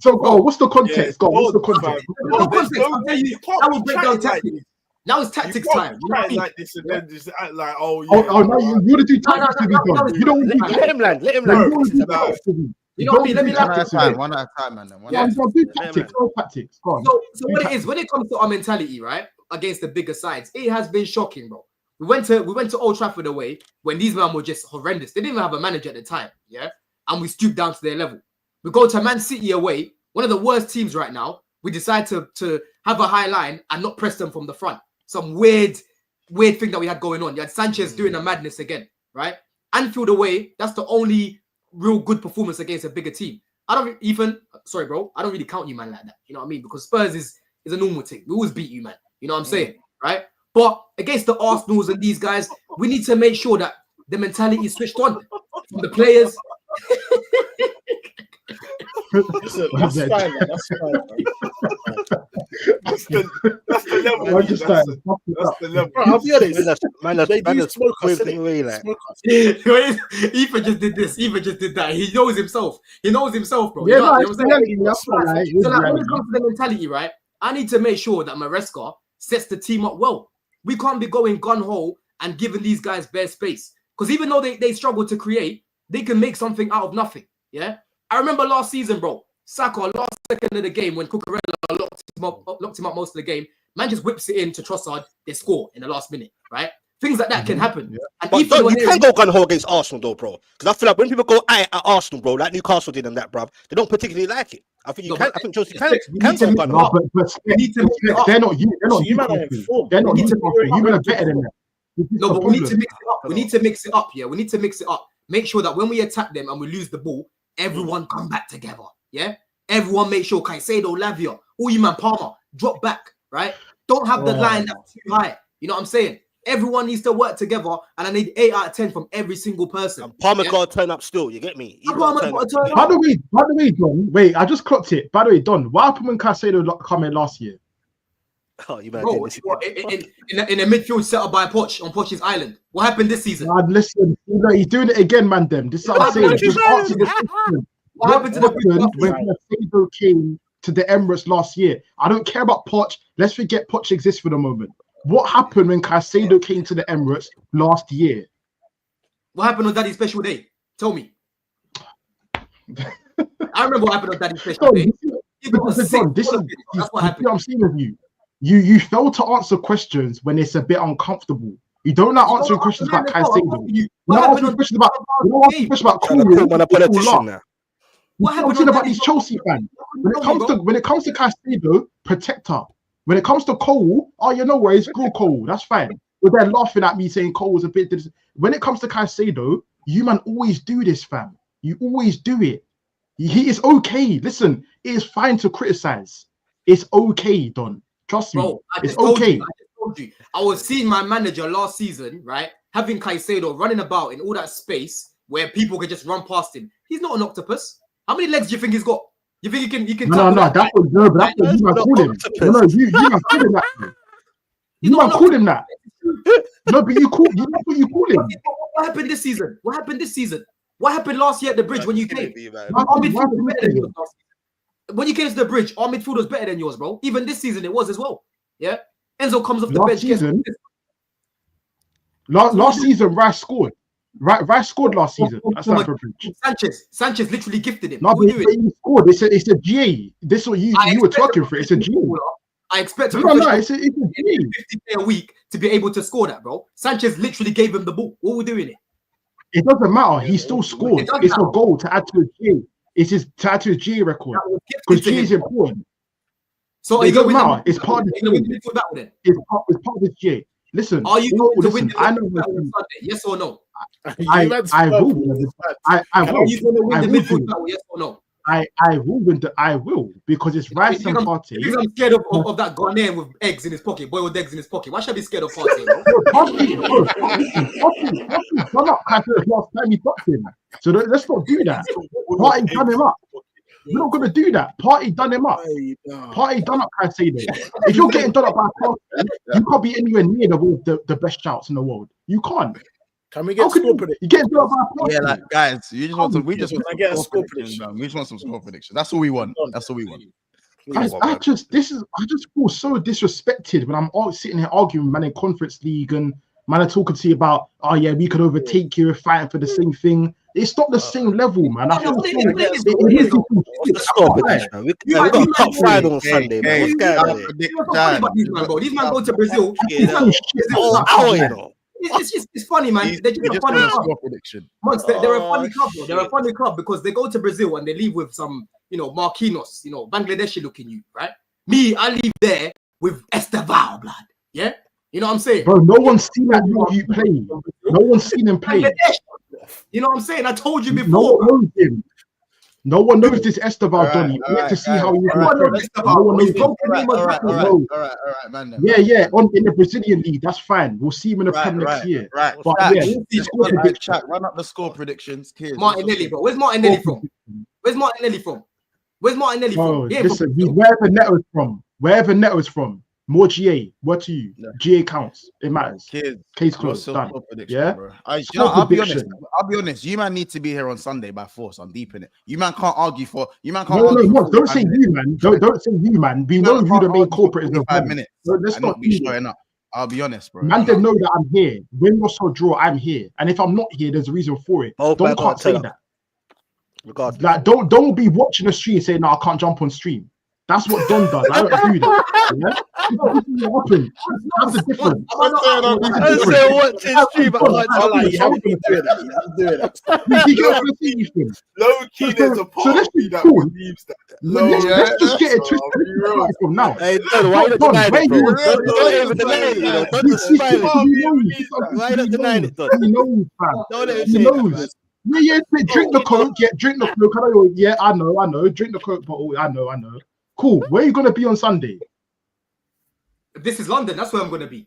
So what's the context? Go. What's the context?
That will break down tactics. Now it's tactics time. You know what I mean?
Like this and then just act like, oh,
yeah. Oh, no, you want to do tactics to be done. You don't want to
let him land.
You know what I mean? Let me land.
One at a time, man.
Do tactics. No tactics. Go on.
So what it is, when it comes to our mentality, right, against the bigger sides, it has been shocking, bro. We went to Old Trafford away when these men were just horrendous. They didn't even have a manager at the time, yeah? And we stooped down to their level. We go to Man City away, one of the worst teams right now. We decide to have a high line and not press them from the front. Some weird thing that we had going on. You had Sanchez doing a madness again, right? Anfield away, that's the only real good performance against a bigger team. Sorry, bro, I don't really count you, man, like that. You know what I mean? Because Spurs is a normal thing. We always beat you, man. You know what I'm saying, right? But against the Arsenals and these guys, we need to make sure that the mentality is switched on from the players.
Listen, that's fine, man. That's
the level. That's the level.
Bro, I'll be honest. They do smoke us.
Ethan just did this. Ethan just did that. He knows himself. Bro.
Yeah,
you know what I'm saying? So like, when it comes to the mentality, right? I need to make sure that Maresca sets the team up well. We can't be going gun-ho and giving these guys bare space. Because even though they struggle to create, they can make something out of nothing. Yeah? I remember last season, bro. Saka, last second of the game, when Cucurella locked him up most of the game, man just whips it in to Trossard, they score in the last minute, right? Things like that can happen. Yeah. And
but you can't go gun-ho against Arsenal, though, bro. Because I feel like when people go at Arsenal, bro, like Newcastle did and that, bro, they don't particularly like it. I think I think Chelsea can go gun-ho.
But they're not you. They're not you. They're not you. You are better than that.
No, but we need to mix it up. We need to mix it up, yeah. We need to mix it up. Make sure that when we attack them and we lose the ball, everyone come back together, yeah? Everyone make sure Caicedo, Lavia, all you man, Palmer, drop back, right? Don't have the line that's too high. You know what I'm saying? Everyone needs to work together, and I need 8 out of 10 from every single person.
And Palmer got to turn up still, you get me?
By the way, Don, wait, I just clocked it. By the way, Don, what happened when Caicedo came in last year?
Oh, you man,
bro, in a midfield set up by Poch on Poch's island. What happened this season?
Man, listen, he's doing it again, man. This is what I'm saying. Just answer the question. What happened when Caicedo came to the Emirates last year? I don't care about Poch. Let's forget Poch exists for the moment. What happened when Caicedo came to the Emirates last year?
What happened on Daddy's special day? Tell me. I remember what happened on Daddy's special day.
That's what happened. I'm saying with you. You fail to answer questions when it's a bit uncomfortable. You don't like answering questions about Caicedo. You don't answer questions about
I'm a politician now.
What happened about these Chelsea fans? When it comes to Caicedo, protect her. When it comes to Cole, oh, you know what? It's cool, Cole. That's fine. But they're laughing at me saying Cole was a bit. When it comes to Caicedo, you man always do this, fam. You always do it. He is okay. Listen, it is fine to criticize. It's okay, Don. Trust me.
Bro,
it's okay.
I just told you. I was seeing my manager last season, right? Having Caicedo running about in all that space where people can just run past him. He's not an octopus. How many legs do you think he's got? You think he can?
No, that's what you might call him. No, you might call him that. You might call him that. No, but you call him.
What happened this season? What happened last year at the bridge when you came? When you came to the bridge, our midfield was better than yours, bro. Even this season, it was as well. Yeah, Enzo comes off the bench.
Last season, Rice scored. Rice scored last season.
Sanchez literally gifted him.
No, but he scored. It's a GA. This is what you were talking for. It's a GA.
I expect
it's a GA.
50K a week to be able to score that, bro. Sanchez literally gave him the ball. What we're doing it?
It doesn't matter. He still scored. It's a goal to add to his GA. It's his to add to his GA record because GA is important.
So it doesn't matter.
It's part of the It's part of his GA. Listen,
are you going to win the midfield battle on Sunday? Yes or no?
I will.
Are you going to win the midfield battle? Yes or no?
I will because it's Rice and Partey.
Because I'm scared of that Ghanaian with eggs in his pocket, boiled eggs in his pocket. Why should I be scared of Partey?
Partey done up last time he touched him. So let's not do that. Partey done him up. We're not going to do that. Partey done him up. Partey done up Caicedo. If you're getting done up by Partey, you can't be anywhere near the best shouts in the world. You can't.
Can we get score prediction?
You get done up by Partey.
Yeah, like guys, we just want some score prediction. We just want some score prediction. That's all we want.
Guys, I just feel so disrespected when I'm all sitting here arguing, man, in Conference League and man are talking to you about, oh yeah, we could overtake you, fighting for the same thing. It's not the same level, man.
We got a top five on Sunday, man. What's going on?
These man go to Brazil. It's funny, man. They're just a funny club. They're a funny club, though. They're a funny club because they go to Brazil and they leave with some, Marquinhos, Bangladeshi looking you, right? Me, I leave there with Esteval, blood. Yeah? You know what I'm saying?
Bro, no one's seen that you play. No one's seen him play.
You know what I'm saying? I told you before.
No one knows him. No one knows this Esteval, Donny. We have to see how he is. No one knows him. All right, man. Yeah. In the Brazilian league, that's fine. We'll see him in the Prem next year.
Right. But run up the score predictions, kids.
Martinelli, bro. Where's Martinelli from?
Bro, listen, he's wherever Neto's from. More GA. What to you? Yeah. GA counts. It matters. Case closed. Done. Yeah.
I'll be honest. You man need to be here on Sunday by force. I'm deep in it. You man can't argue for. You man can't.
No. Don't say you, man. Don't say you, man. We know who the main culprit is.
5 minutes. So let's not be showing up. I'll be honest, bro.
Man, they know that I'm here. Win, loss, or draw, I'm here. And if I'm not here, there's a reason for it. Can't say that. Regardless. Like, don't be watching the stream and say, no, I can't jump on stream. That's what Don does. I don't do that. Yeah? That's the difference.
I say watching stream, but you haven't been doing
that. Low key, there's a party that believes that.
Let's just get it twisted from now.
Hey, Don, why not denying it, bro? Why not denying it, Don?
He knows, fam. He knows. Yeah, drink the Coke. Yeah, drink the Coke. Yeah, I know. Drink the Coke bottle. I know. Cool. Where are you going to be on Sunday?
If this is London, that's where I'm going to be.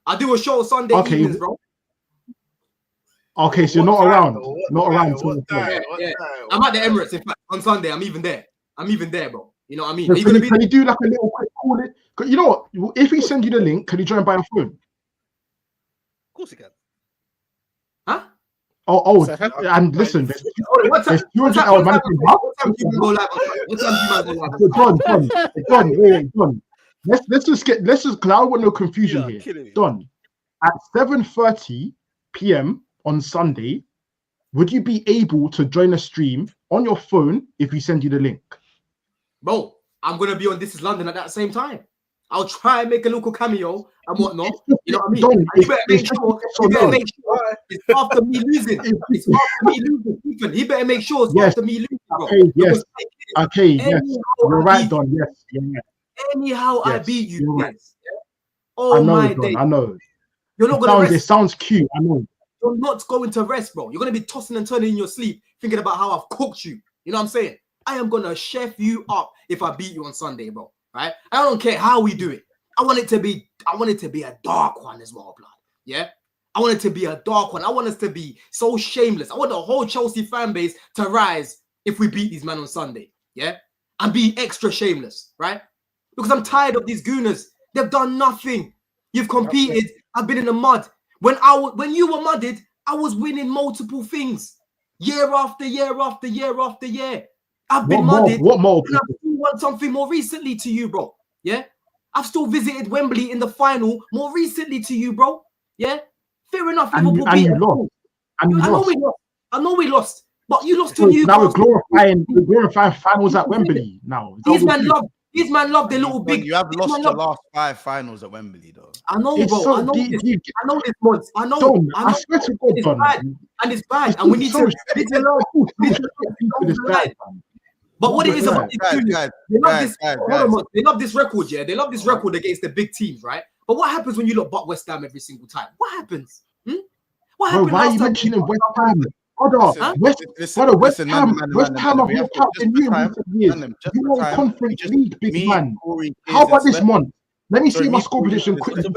I do a show Sunday evenings, bro.
Okay, so you're not around.
Yeah. I'm at the Emirates, in fact, on Sunday. I'm even there, bro. You know what I mean?
Can you do like a little quick call it? You know what? If he send you the link, can you join by your phone?
Of course he can.
Huh?
Oh, and listen, there's 200 hours management.
What time do you go live?
John, let's just because I want no confusion
Yeah,
here.
killing me.
Don, at 7:30 p.m. on Sunday, would you be able to join a stream on your phone if we send you the link?
Bro, I'm gonna be on This Is London at that same time. I'll try and make a local cameo and whatnot. You know what I mean?
Don,
And you better make sure. It's after me losing. It's after me losing. Ethan, he better make sure it's
Yes.
after me losing, bro.
Okay, yes.
Because
Okay, yes.
anyhow
You're
I
right,
beat
Don. Yes. Yeah.
anyhow I
Yes,
beat you,
you're right.
kids. Oh
I know,
my
Don.
day.
I know.
You're not gonna
It
rest.
sounds cute. I know.
You're not going to rest, bro. You're gonna be tossing and turning in your sleep, thinking about how I've cooked you. You know what I'm saying? I am gonna chef you up if I beat you on Sunday, bro. Right? I don't care how we do it. I want it to be a dark one as well, blood. Yeah. I want it to be a dark one. I want us to be so shameless. I want the whole Chelsea fan base to rise if we beat these men on Sunday. Yeah. And be extra shameless, right? Because I'm tired of these gooners. They've done nothing. You've competed. I've been in the mud. When you were mudded, I was winning multiple things. Year after year after year after year. I've been mudded.
What more?
And I've still won something more recently to you, bro. Yeah. I've still visited Wembley in the final more recently to you, bro. Yeah. Fair enough. Liverpool beat us.
lost. And you
I know
lost.
we lost. I know we lost. But you lost to
So now
Newcastle.
we're glorifying finals at Wembley now.
These man love their little big.
You have lost the last 5 finals at Wembley, though.
I know,
It's
bro.
so
I know
deep.
this. I know this, Mods. I know.
Don,
I know.
I swear to God,
It's
Don.
bad. And it's bad. And we need to learn. But what it is about these gooners, they love this. Hold on, Mods. They love this record, yeah. They love this record against the big teams, right? But what happens when you look butt West Ham every single time? What happens? What
Bro,
happened?
why are you mentioning West Ham? Hold on, West Ham have walked out the new recent years. You won Conference League, big man. How about this month? Let me see my score prediction quickly. Yeah,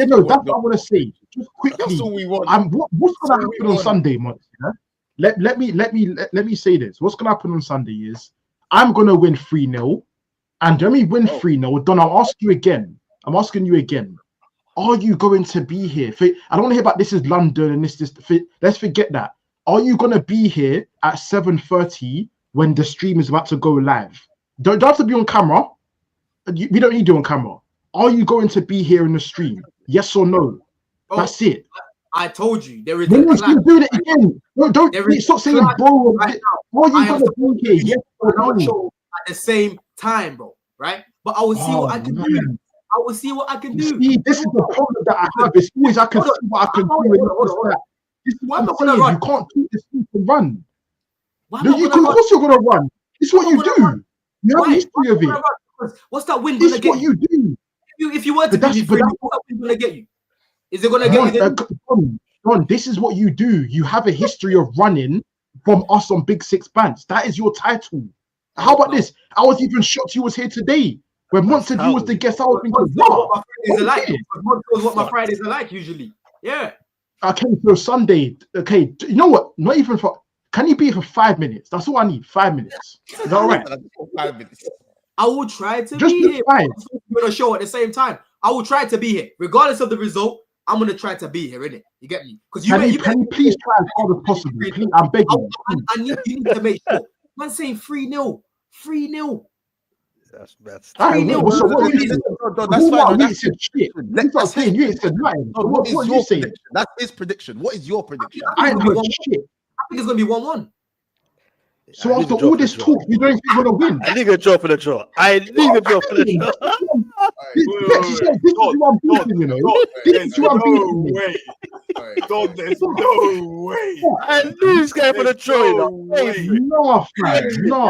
no, that's what I want to say. Just quickly.
That's all we want.
What's going to happen on Sunday, month? Let me say this. What's going to happen on Sunday is I'm going to win 3-0, and when we win 3-0, Don, I'll ask you again. I'm asking you again. Are you going to be here? I don't want to hear about This Is London and this. Let's forget that. Are you going to be here at 7:30 when the stream is about to go live? Don't have to be on camera. We don't need you on camera. Are you going to be here in the stream? Yes or no? That's it.
I told you there is.
No one's going to do it again. No, stop saying bro. Right now, are you going to be here? Yes or no?
At the same time, bro. Right? But I will see what I can do. I will see what I can do.
See, this is the problem that I have. It's always I can see what I can do. This is what I'm saying. You can't keep this thing to run. No, of course you're going to run. It's what you do. You have a history of it.
What's that win going to get you? If you were to be free, what's that win going to get you? Is it going to get you?
Don, this is what you do. You have a history of running from us on Big Six Bands. That is your title. How about this? I was even shocked you was here today. When Mont said you was the guest, I was thinking,
what my Fridays are like usually. Yeah.
Okay, so Sunday. Okay, you know what? Not even for. Can you be here for 5 minutes? That's all I need. 5 minutes. Is that all right?
5 minutes.
I will try to be here. I'm going to show at the same time. I will try to be here, regardless of the result. I'm going to try to be here, innit? You get me? Because
can you please try as hard as possible? Please, I'm begging you.
You need to make sure. Man saying 3-0. 3-0.
That's
3-0.
So what you said?
That's fine.
You said shit. That's what I'm saying. You ain't said nothing. What
is
you saying?
That's his prediction. What is your prediction?
I ain't heard shit.
I think it's going to be 1-1.
So after all this talk, you don't think you're going to win?
I think a draw for the draw. I think a draw for the draw.
This is who I'm beating, you know. This is who I'm beating.
There's no way.
I knew this guy for the draw.
No, man. No.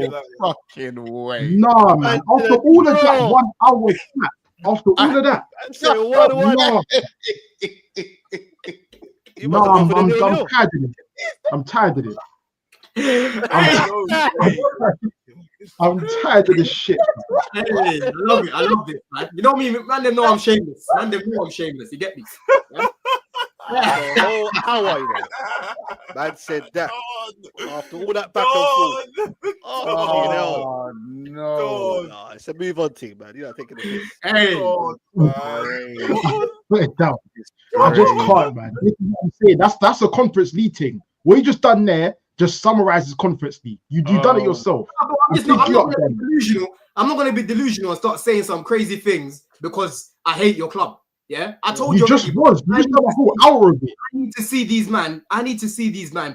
No fucking way.
No, man. After all of that 1 hour chat, after all of that, no, I'm tired of it. I'm tired of it. I'm tired of this shit.
Hey, I love it. I love this, man. You know me, man. Them know I'm shameless. Man, them know I'm shameless. You get me?
Yeah? How are you? Man said that after all that back and forth. Oh no! It's a move on team, man. You're not taking the piss.
Hey,
put it down. I just can't, man. This is what I'm saying. That's a conference league thing. What you just done there just summarizes conference league. You done it yourself.
I'm not going to be delusional. I'm not going to be delusional and start saying some crazy things because I hate your club. Yeah, I told you.
You just was. You just have a whole hour of it.
I need to see these man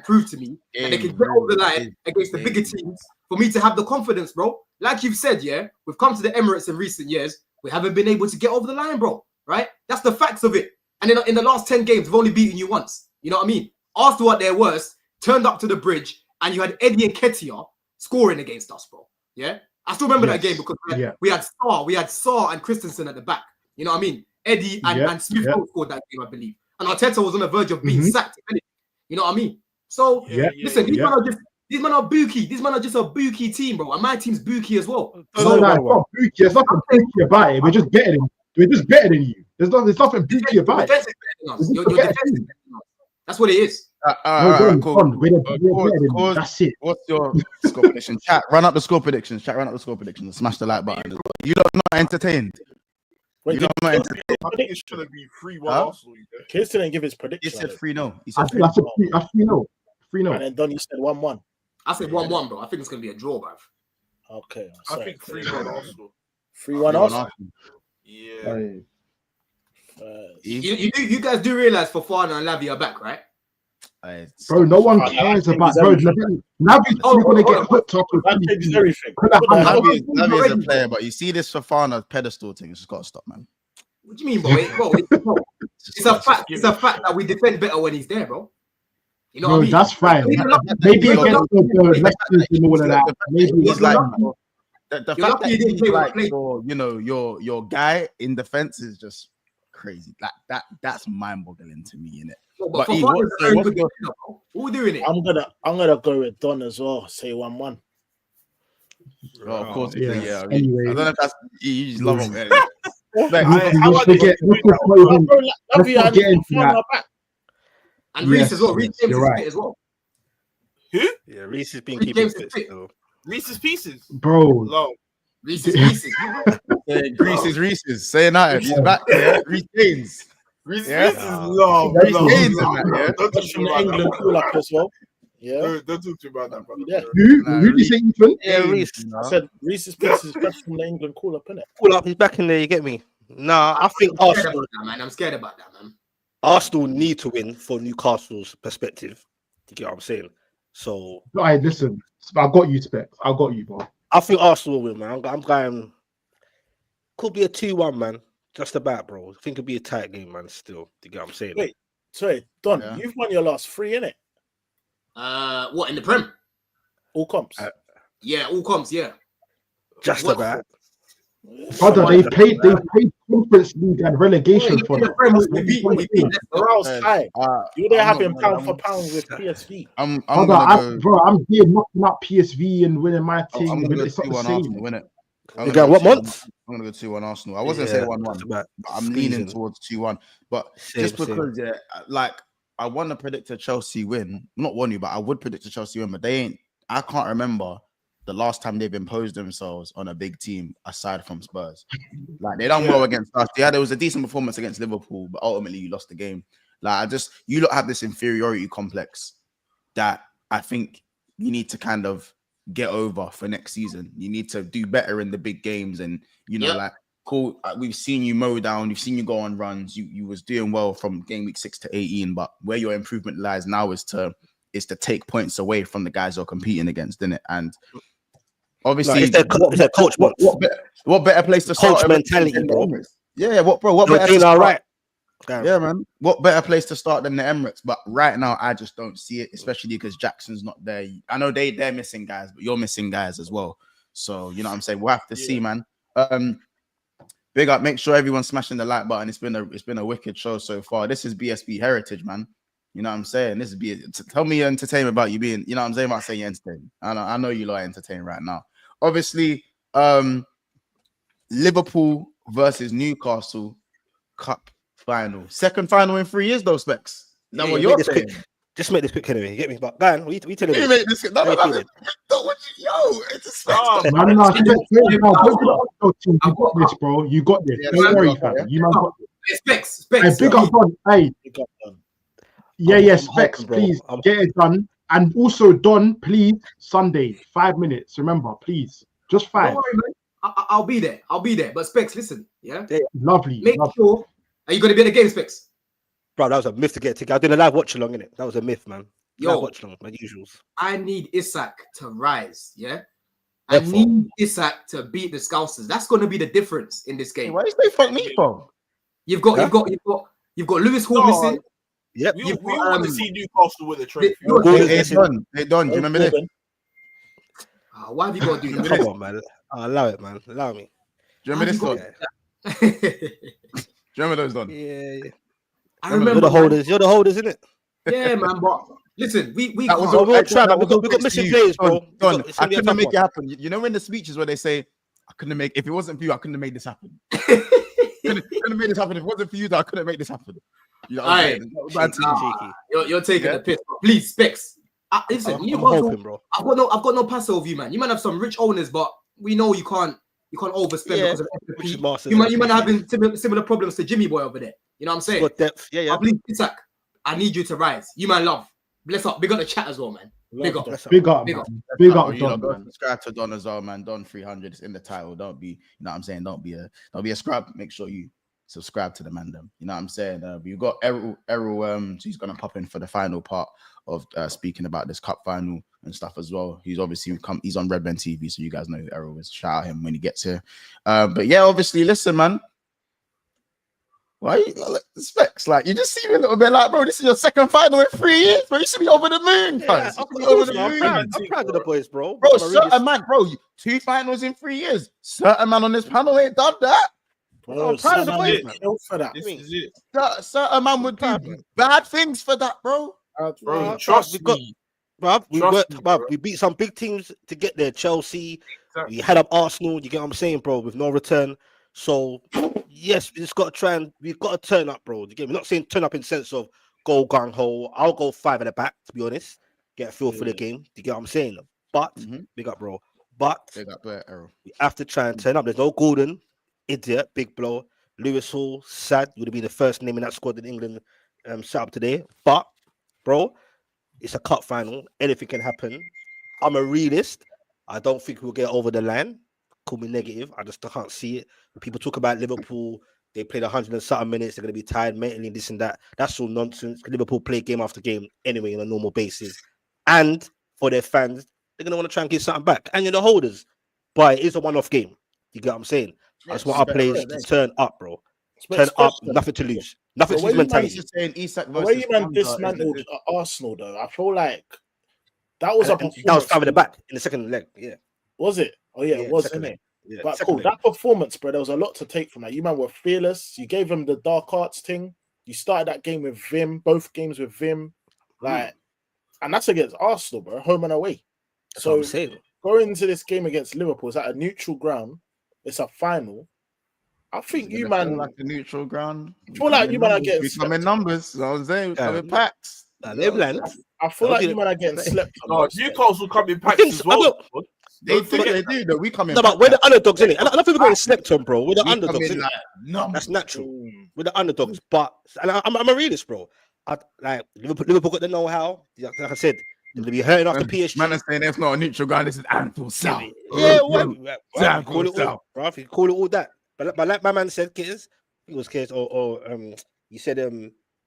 prove to me that they can get over the line against the bigger teams for me to have the confidence, bro. Like you've said, yeah, we've come to the Emirates in recent years. We haven't been able to get over the line, bro. Right? That's the facts of it. And in the last 10 games, we've only beaten you once. You know what I mean? Arsenal at their worst turned up to the bridge, and you had Eddie and Ketia scoring against us, bro. Yeah, I still remember that game because we had Sarr and Christensen at the back. You know what I mean? Eddie and Smith scored that game, I believe. And Arteta was on the verge of being sacked. You know what I mean? So listen, these men are bookie. These men are just a bookie team, bro. And my team's bookie as well.
So, no, it's not bookie. There's nothing bookie about it. We're just better than you. There's nothing bookie about it.
Your defense is better than us. That's what it is.
Cool.
That's it.
What's your score prediction? Chat, run up the score predictions. Smash the like button. You lot not entertained.
Wait,
I think it's going to be 3-1 Arsenal.
Kirsten didn't give his prediction.
He said 3-0.
I said 3-0.
And then Don, you said 1-1.
I said 1-1, bro. I think it's going to be a draw, bruv.
Okay.
I think 3-1 Arsenal.
3-1 Arsenal?
Yeah.
You guys do realize Fofana and Lavia are back, right?
Bro, no one cares about bro. Naby's going to get hooked up with
everything.
Naby is a player, but you see this Fofana pedestal thing. It's just got to stop, man.
What do you mean, bro? It's a fact. It's a fact that we defend better when he's there, bro. You know what I mean?
That's fine. Maybe against the Leicesters and all of that. Maybe
it's like the fact that he's like your guy in defense is just crazy. That's mind-boggling to me, innit?
But what we doing it?
I'm gonna go with Don as well. Say 1-1.
Well, of course,
yeah.
Anyway, I don't know if that's you just love him.
And Reece as well. Reece James is fit as well.
Who?
Yeah, Reece has been keeping fit.
Reese's Pieces,
bro.
Low.
Reese's Pieces.
Reese's. Say United. He's back. Yeah. Reece James.
Reese's Pieces, low.
That's from the England call up as well. Yeah.
Don't talk to me about that, brother.
Yeah.
Who did you say, Ethan?
Yeah, Reece.
I said Reese's Pieces is from the England call up, innit?
Call up, he's back in there, you get me? Nah, I think Arsenal.
I'm scared about that, man.
Arsenal need to win for Newcastle's perspective. You get what I'm saying? So,
listen, I got you, Specs. I got you, bro.
I think Arsenal will win, man. I'm going. Could be a 2-1, man. Just about, bro. I think it'll be a tight game, man. Still, you get what I'm saying?
Wait, sorry, Don. You've won your last 3, innit?
What in the Prem?
All comps.
Yeah, all comps. Yeah.
Just about.
Brother, they paid Conference League and relegation for them.
You're there having pound for pound with PSV.
I'm here knocking up PSV and winning my team.
I'm gonna go 2-1 Arsenal, win it.
You got what month?
I'm gonna go 2-1 Arsenal. I wasn't saying 1-1, but I'm leaning towards 2-1. But just because, I want to predict a Chelsea win. Not want you, but I would predict a Chelsea win. But they ain't. I can't remember the last time they've imposed themselves on a big team aside from Spurs. Like they done well against us. Yeah, there was a decent performance against Liverpool, but ultimately you lost the game. Like you lot have this inferiority complex that I think you need to kind of get over for next season. You need to do better in the big games, and cool. We've seen you mow down. We've seen you go on runs. You was doing well from game week 6 to 18, but where your improvement lies now is to take points away from the guys you're competing against, innit? And obviously,
it's their coach.
What better place to start?
Coach mentality, bro.
Yeah, what better?
Doing all right.
Yeah, man. What better place to start than the Emirates? But right now, I just don't see it, especially because Jackson's not there. I know they're missing guys, but you're missing guys as well. So you know what I'm saying. We'll have to see, man. Big up. Make sure everyone's smashing the like button. It's been a wicked show so far. This is BSB Heritage, man. You know what I'm saying? This is tell me you're entertained about you being, you know what I'm saying, about saying you're entertained. I know you lot are entertained right now. Obviously, Liverpool versus Newcastle Cup final. Second final in 3 years, though, Specs. Now what you're saying?
Just make this quick, anyway. You get me? But man, we telling
you. Make this no, it's a Specs.
You got this, bro. You got this. Don't worry, fam. You man got this.
Specs.
Big up, Don. Hey. Yeah, Specs, please get it done. And also, Don, please, Sunday, 5 minutes. Remember, please, just 5.
Don't worry, man. I'll be there. I'll be there. But Specs, listen, yeah.
Lovely.
Make sure. Are you gonna be at the game, Specs?
Bro, that was a myth to get a ticket. I did a live watch along in it. That was a myth, man. Live watch along, my usuals.
I need Isak to rise, yeah.
Therefore.
I need Isak to beat the Scousers. That's going to be the difference in this game.
Why you say fuck me from?
You've got Lewis Hall missing.
Yep.
We want to see Newcastle with a trophy.
They done. Do you remember this?
Why have you got to do that?
Come on, man. Allow it, man. Allow me.
Do you remember this one? Do you remember those done?
Yeah.
I remember.
You're the holders. You're the holders, isn't it?
Yeah, man. But listen, we
we got missing players, bro.
I couldn't make it happen. You know, in the speeches where they say, "I couldn't make. If it wasn't for you, I couldn't have made this happen." couldn't have made this happen. If it wasn't for you, I couldn't make this happen. You know what I'm saying?
You're taking the piss. Please, Specs. Listen,
I'm hoping, bro.
I've got no pass over you, man. You might have some rich owners, but we know you can't overspend because of FFP. You might have been similar problems to Jimmy Boy over there. You know what I'm saying?
Got depth. Yeah.
Please, Isak, I need you to rise. You man love. Bless up. Big up the chat as well, man. Big up.
Big up, Don.
Go subscribe to Don as well, man. Don 300 is in the title. Don't be, you know what I'm saying? Don't be a scrub. Make sure you subscribe to the man. You know what I'm saying? We've got Errol. So he's gonna pop in for the final part of speaking about this cup final and stuff as well. He's obviously he's on Redmen TV, so you guys know who Errol is. Shout out him when he gets here. But yeah, obviously, listen, man. Why Specs? Like, you just seem a little bit like, bro, this is your second final in 3 years, bro. You should be over the moon,
I'm proud of the boys, bro.
Bro, certain man, bro, 2 finals in 3 years. Certain man on this panel ain't done that. I'm proud of the boys, man.
For that. This is it.
Certain man would do bad things for that, bro.
Bro, trust me.
We beat some big teams to get there. Chelsea, we had up Arsenal. You get what I'm saying, bro? With no return. So yes, we've got to turn up, bro. We're not saying turn up in sense of go gung ho. I'll go 5 at the back, to be honest. Get a feel for the game. You get what I'm saying? But big up, bro. But we have to try and turn up. There's no Gordon, idiot, big blow. Lewis Hall, sad. Would have been the first name in that squad in England set up today. But bro, it's a cup final. Anything can happen. I'm a realist. I don't think we'll get over the line. Call me negative. I just can't see it. People talk about Liverpool. They played 100 and something minutes. They're going to be tired mentally, this and that. That's all nonsense. Liverpool play game after game anyway on a normal basis. And for their fans, they're going to want to try and get something back. And you're the holders. But it is a one-off game. You get what I'm saying? I just want our players to turn up, bro. Turn up, nothing to lose. Nothing to lose mentality.
The way you man dismantled Arsenal, though, I feel like that was
that was 5 at the back in the second leg. Yeah.
Was it? Oh yeah, it was, isn't it? Yeah, but cool. That performance, bro, there was a lot to take from that. You man were fearless. You gave him the dark arts thing. You started that game with Vim, both games with Vim. Like, and that's against Arsenal, bro, home and away.
That's what I'm saying.
Going into this game against Liverpool, it's at a neutral ground. It's a final. I think you man
like a neutral ground.
I feel like you man are getting
we come in numbers. You know what I'm saying? We come in packs.
I feel like you man are getting slept on.
No, Newcastle come in packs as well.
They do though. We come in.
No, but we're the underdogs, innit? And I don't think we're getting slept on, bro. We're the underdogs.
Like,
that's natural. We're the underdogs. But and I'm a realist, bro. Like Liverpool got the know-how. Like I said, they're gonna be hurting after PSG.
Man, is saying it's not a neutral ground. This is Anfield South.
Yeah, call it all, bro. You call it all that. But like my man said, Kitters, I think it was Kitters, or you said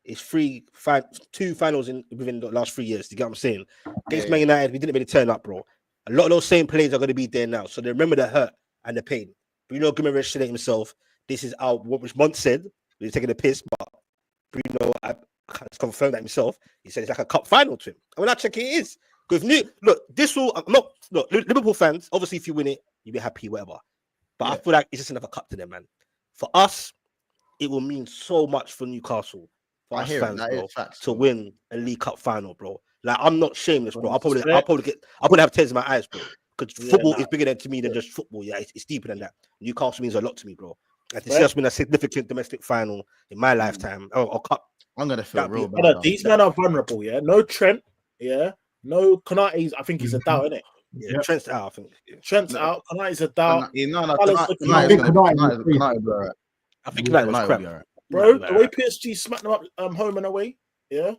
it's 2 finals within the last 3 years. You get what I'm saying? Against Man United, we didn't really turn up, bro. A lot of those same players are going to be there now, so they remember the hurt and the pain. Bruno Guimaraes said it himself. This is what Mont said. He's taking a piss, but Bruno has confirmed that himself. He said it's like a cup final to him. And when I check it is. Because Liverpool fans, obviously if you win it, you'll be happy, whatever. But I feel like it's just another cup to them, man. For us, it will mean so much for Newcastle, for us fans, bro, to win a League Cup final, bro. Like, I'm not shameless, bro. I'll probably have tears in my eyes, bro. Because football is bigger to me than just football. Yeah, it's deeper than that. Newcastle means a lot to me, bro. And to see us win a significant domestic final in my lifetime, or cup,
I'm gonna feel real bad.
These men are vulnerable, yeah. No Trent, yeah. No Konate's. I think he's a doubt, isn't it?
Yeah, Trent's out. I think
Trent's out. Konate's a doubt.
I think Konate's crap,
bro. The way PSG smacked them up home and away, yeah.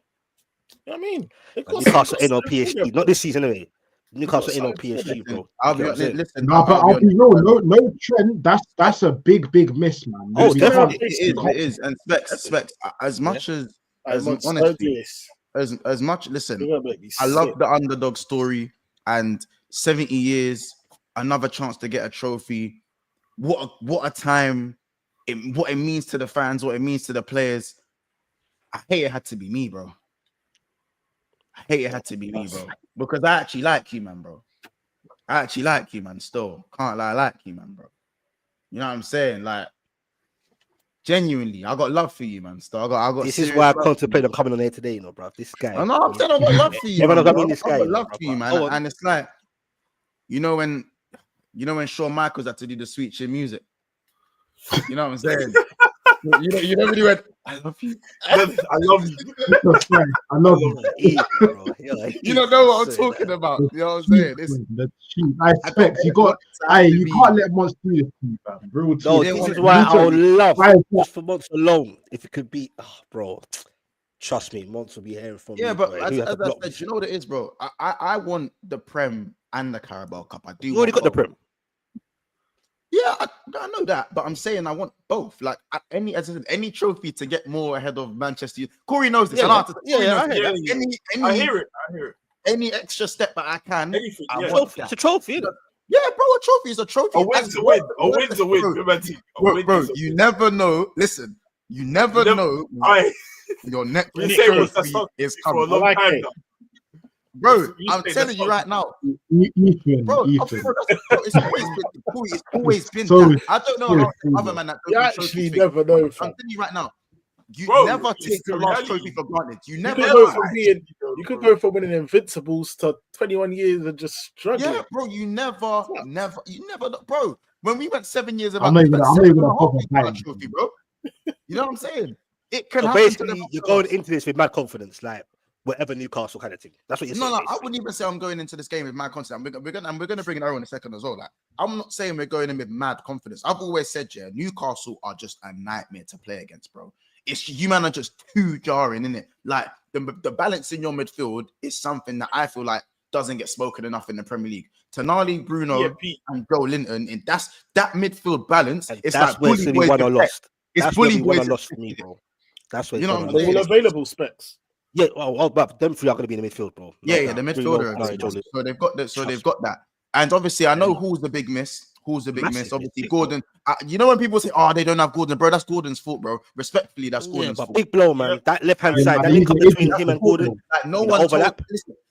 You know what I mean?
Newcastle ain't no PSG. Not this season anyway. Newcastle ain't no PSG, bro.
I'll be honest. Listen,
No, but I'll be real. No Trent. That's a big miss, man.
Oh,
We
definitely.
can't-
it is. And specs. As much as honestly, as much. Listen, I love the underdog story, and 70 years, another chance to get a trophy. What a time! What it means to the fans, what it means to the players. I hate it had to be me, bro. I hate it had to be me, bro. Because I actually like you, man, bro. I actually like you, man. Still can't lie, I like you, man, bro. You know what I'm saying? Like, genuinely, I got love for you, man. Still, I got.
This is why I contemplate on coming on here today, you know, bro. This guy.
I know. I'm saying I got love for you.
Everyone
Man,
got this guy.
I got love for you, man. And it's like, you know when Shawn Michaels had to do the sweet chin music. You know what I'm saying? you know when he went, I love you.
I love you.
I love you.
You don't know what I'm talking about. You know what I'm saying?
I expect you can't let Monts do this to you, fam. Real
No, this is why I would love just for Monts alone. If it could be, bro, trust me, Monts will be hearing from me.
Yeah, but
bro.
as I said, you know what it is, bro. I want the Prem and the Carabao Cup. I do.
You already got the Prem.
Yeah, I know that, but I'm saying I want both. Like any trophy to get more ahead of Manchester. Corey knows this.
Yeah,
I hear it.
Any extra step that I can.
Anything,
I
yeah.
want that.
It's a trophy, isn't it?
Yeah, bro, a trophy is a trophy.
A win's a win. A win's a win.
Bro, you never know. Listen, you never know. Your next trophy is coming. Bro, I'm telling you right now, bro, it's always been that. I don't know how other man that
you actually never know.
I'm telling you right now, you never take the last trophy for granted. You
could go from winning Invincibles to 21 years and just struggling.
Yeah, bro, you never, bro. When we went 7 years
I'm not even gonna
trophy, bro. You know what I'm saying? It can
so
happen.
basically, you're going into this with mad confidence, like whatever Newcastle kind of thing. That's what you're saying.
No, I wouldn't even say I'm going into this game with mad confidence. We're gonna bring it out in a second as well. Like, I'm not saying we're going in with mad confidence. I've always said, yeah, Newcastle are just a nightmare to play against, bro. It's you man are just too jarring, isn't it? Like the balance in your midfield is something that I feel like doesn't get spoken enough in the Premier League. Tonali, Bruno, and Joe Linton, and that's that midfield balance.
And
it's
that's
like
where City won or lost.
It's bully boys
lost for me, bro. That's where
you know.
They're all available specs.
Yeah, but them three are going to be in the midfield, bro.
Yeah, the midfielder. So they've got that. So they've got that. And obviously, I know who's the big miss. Obviously, Gordon. You know when people say, "Oh, they don't have Gordon," bro. That's Gordon's fault, bro. Respectfully, that's Gordon's fault.
Big blow, man. Yeah. That left hand side, that link up between him and Gordon.
Like no one overlap.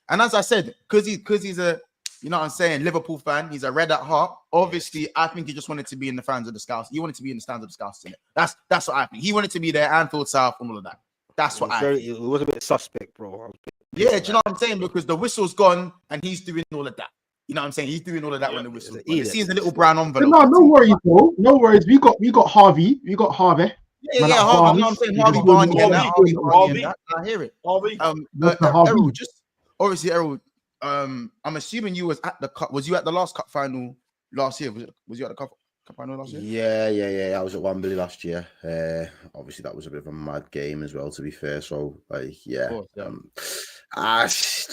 And as I said, because he's a, you know what I'm saying, Liverpool fan. He's a red at heart. Obviously, I think he just wanted to be in the fans of the Scouts. He wanted to be in the stands of the Scouts. In it. That's what I think. He wanted to be there, Anfield South, and all of that. That's what
it was a bit suspect, bro.
Yeah, do you know what I'm saying? Because the whistle's gone and he's doing all of that. You know what I'm saying? He's doing all of that when the whistle. He sees a little brown envelope.
No worries, bro. No worries. We got Harvey. We got Harvey.
Yeah, Harvey. You know what I'm saying? Harvey Barney and that. I hear it. Errol, just obviously, Errol. I'm assuming you was at the cup. Was you at the last cup final last year? Was you at the cup final last year?
Yeah. I was at Wembley last year. Obviously, that was a bit of a mad game as well, to be fair. So, like, yeah.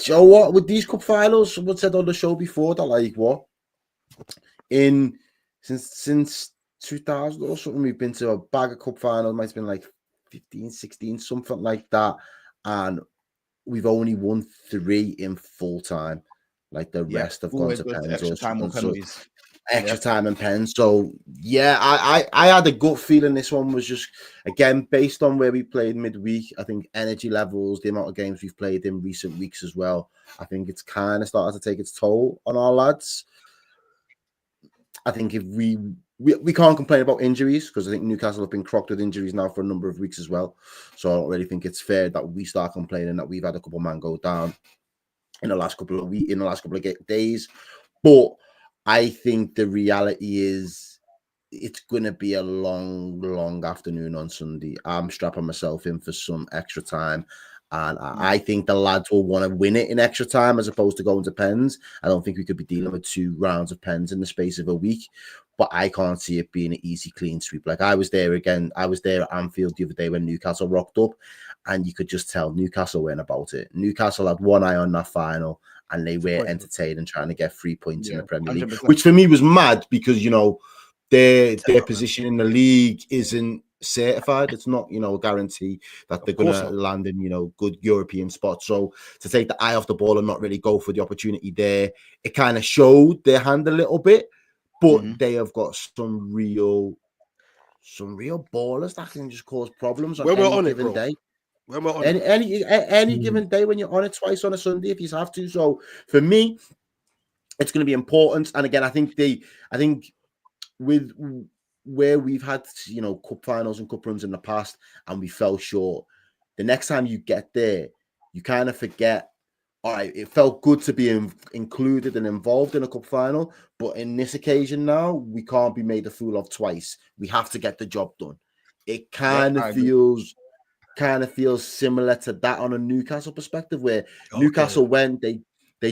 Joe, what with these cup finals? Someone said on the show before that, like, what since 2000 or something, we've been to a bag of cup finals. Might have been like 15, 16, something like that, and we've only won 3 in full time. Like the rest have gone to pens. Extra time and pens. So yeah, I had a gut feeling this one was just, again, based on where we played midweek. I think energy levels, the amount of games we've played in recent weeks as well, I think it's kind of started to take its toll on our lads. I think if we can't complain about injuries, because I think Newcastle have been crocked with injuries now for a number of weeks as well. So I don't really think it's fair that we start complaining that we've had a couple of men go down in the last couple of days. But I think the reality is it's going to be a long afternoon on Sunday. I'm strapping myself in for some extra time. And I think the lads will want to win it in extra time as opposed to going to pens. I don't think we could be dealing with 2 rounds of pens in the space of a week. But I can't see it being an easy clean sweep. Like I was there at Anfield the other day when Newcastle rocked up, and you could just tell Newcastle weren't about it. Newcastle had one eye on that final, and they were entertained and trying to get 3 points in the Premier League,
100%.
which for me was mad because, you know, their position in the league isn't certified. It's not, you know, a guarantee that they're going to land in, you know, good European spots. So to take the eye off the ball and not really go for the opportunity there, it kind of showed their hand a little bit. But they have got some real ballers that can just cause problems on any given day.
When we're on
any given day, when you're on it twice on a Sunday, if you have to. So for me, it's going to be important. And again, I think with where we've had, you know, cup finals and cup runs in the past, and we fell short, the next time you get there, you kind of forget. All right, it felt good to be included and involved in a cup final, but in this occasion now, we can't be made a fool of twice. We have to get the job done. It kind of feels similar to that on a Newcastle perspective, where Newcastle went, they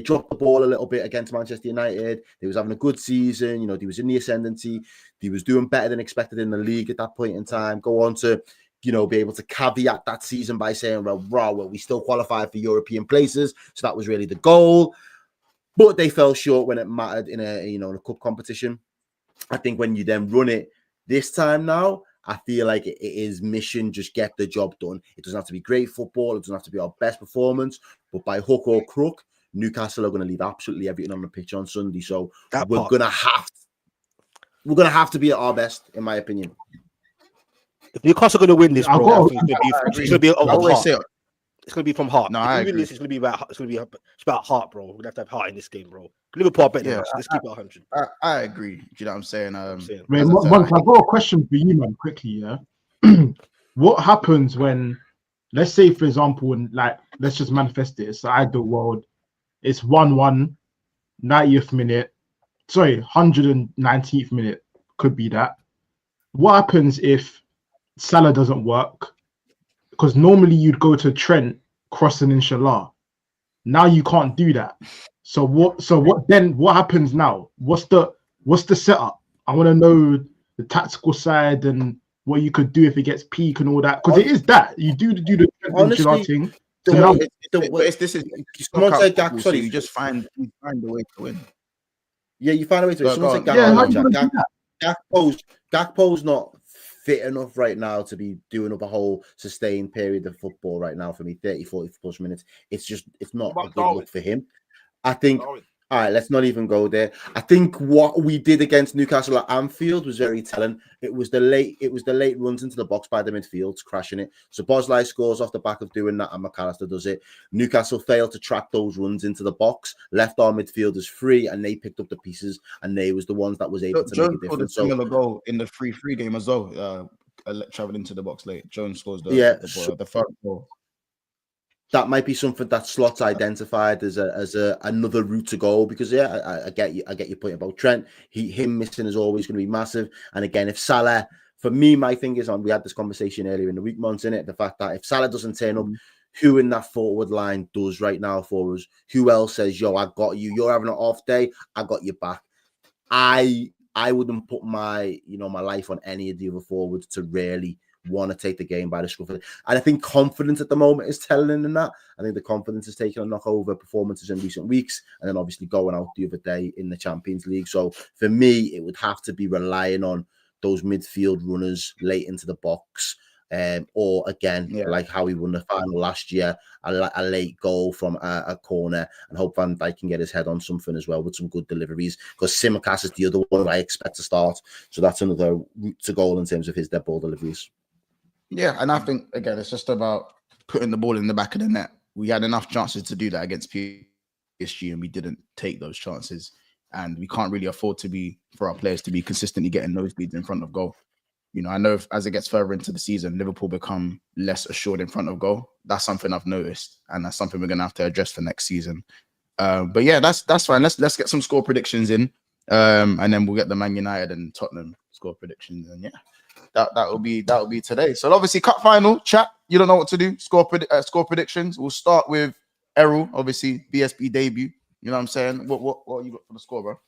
dropped the ball a little bit against Manchester United. They was having a good season, you know, they was in the ascendancy. They was doing better than expected in the league at that point in time. Go on to, you know, be able to caveat that season by saying, well, we still qualified for European places. So that was really the goal. But they fell short when it mattered in a cup competition. I think when you then run it this time now, I feel like it is mission, just get the job done. It doesn't have to be great football. It doesn't have to be our best performance. But by hook or crook, Newcastle are going to leave absolutely everything on the pitch on Sunday. So we're going to have to be at our best, in my opinion.
If Newcastle are going to win this, bro, it's going to be over heart. It's going to be from heart.
No,
if we win this, it's going to be about heart, bro. We have to have heart in this game, bro. Liverpool, I bet them. Let's keep it 100.
I agree. Do you know what I'm saying?
Wait, I've got a question for you, man. Quickly, yeah. What happens when, let's say, for example, let's just manifest it. It's the ideal world. It's 1-1, 90th minute. Sorry, 119th minute could be that. What happens if Salah doesn't work? Because normally you'd go to Trent, crossing inshallah. Now you can't do that. So what happens now? What's the setup? I want to know the tactical side and what you could do if it gets peak and all that. Because it is that. You do the Trent inshallah thing. So
you just find a way to win.
Yeah, you find a way to win. Someone said Gakpo's not fit enough right now to be doing up a whole sustained period of football right now for me, 30, 40 plus minutes. It's not a good look for him. I think, all right, let's not even go there. I think what we did against Newcastle at Anfield was very telling. It was the late runs into the box by the midfield, crashing it. So Bosley scores off the back of doing that, and McAllister does it. Newcastle failed to track those runs into the box, left our midfielders free, and they picked up the pieces, and they was the ones that was able to make a difference.
Jones scored a similar goal in the 3-3 game as well, traveling into the box late. Jones scores the first goal.
That might be something that Slot's identified as another route to goal, because I get your point about Trent. Him missing is always going to be massive. And again, if Salah, for me, my thing is we had this conversation earlier in the week, months in it, the fact that if Salah doesn't turn up, who in that forward line does right now for us? Who else says, yo, I got you, you're having an off day, I got your back? I wouldn't put my life on any of the other forwards to really want to take the game by the scruff of it. And I think confidence at the moment is telling in that. I think the confidence is taking a knock over performances in recent weeks, and then obviously going out the other day in the Champions League. So for me, it would have to be relying on those midfield runners late into the box, or again, like how we won the final last year, a late goal from a corner, and hope Van Dijk can get his head on something as well with some good deliveries, because Tsimikas is the other one I expect to start. So that's another route to goal in terms of his dead ball deliveries.
Yeah, and I think, again, it's just about putting the ball in the back of the net. We had enough chances to do that against PSG, and we didn't take those chances. And we can't really afford for our players to be consistently getting nosebleeds in front of goal. You know, I know as it gets further into the season, Liverpool become less assured in front of goal. That's something I've noticed, and that's something we're going to have to address for next season. But yeah, that's fine. Let's get some score predictions in, and then we'll get the Man United and Tottenham score predictions. And yeah, that will be today. So obviously, cup final chat. You don't know what to do. Score predictions. We'll start with Errol. Obviously, BSB debut. You know what I'm saying? What you got for the score, bro?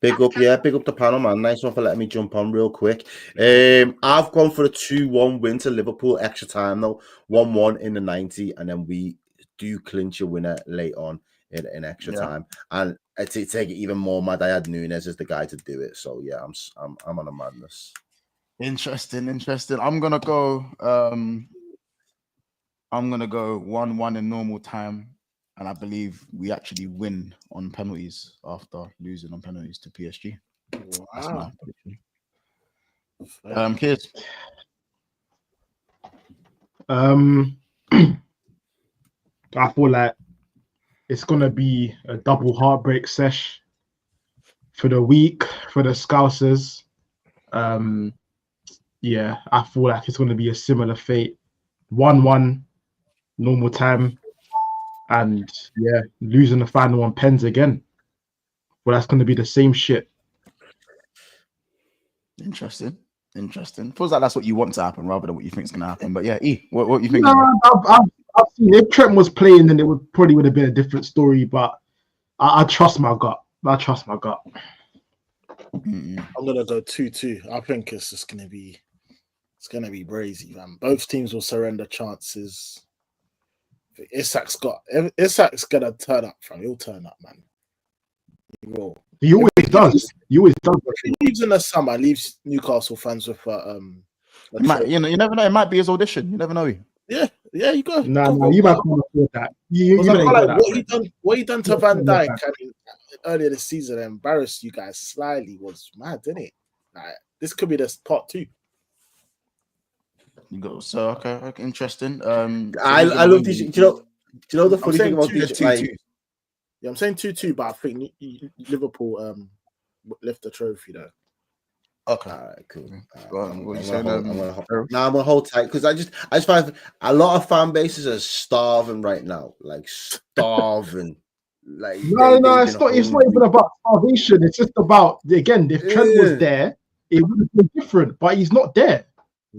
Big up the panel, man. Nice one for letting me jump on real quick. I've gone for a 2-1 win to Liverpool, extra time though, 1-1 in the 90, and then we do clinch a winner late on in extra time. And to take it even more mad, I had Nunes as the guy to do it. So yeah, I'm on a madness.
Interesting. I'm gonna go 1-1 in normal time. And I believe we actually win on penalties after losing on penalties to PSG.
Wow.
That's my prediction. Kids.
I feel like it's gonna be a double heartbreak sesh for the week for the Scousers. Yeah, I feel like it's gonna be a similar fate. 1-1 normal time. And yeah, losing the final on pens again. Well, that's going to be the same shit.
Interesting. Feels like that's what you want to happen rather than what you think is going to happen. But yeah, what you think?
No, I've seen if Trent was playing, then it would have been a different story. But I trust my gut. I'm
gonna go 2-2. I think it's just gonna be brazy, man. Both teams will surrender chances. Isak's gonna turn up, fam. He'll turn up, man. He will.
He always does.
If he leaves in the summer, leaves Newcastle fans with
you never know. It might be his audition. You never know.
Yeah, you go.
No, you might can't afford that.
What he done to Van Dijk earlier this season and embarrassed you guys slightly was mad, didn't it? Like, this could be the part 2.
You go. So okay, interesting.
I love these. Do you know the funny thing about these?
Yeah, I'm saying 2-2, but I think Liverpool lift the trophy though.
Okay, all right, cool.
I'm
gonna hold tight because I just find a lot of fan bases are starving right now, like starving. Like
no, it's not even about starvation. It's just about again. If Trent was there, it would have been different, but he's not there.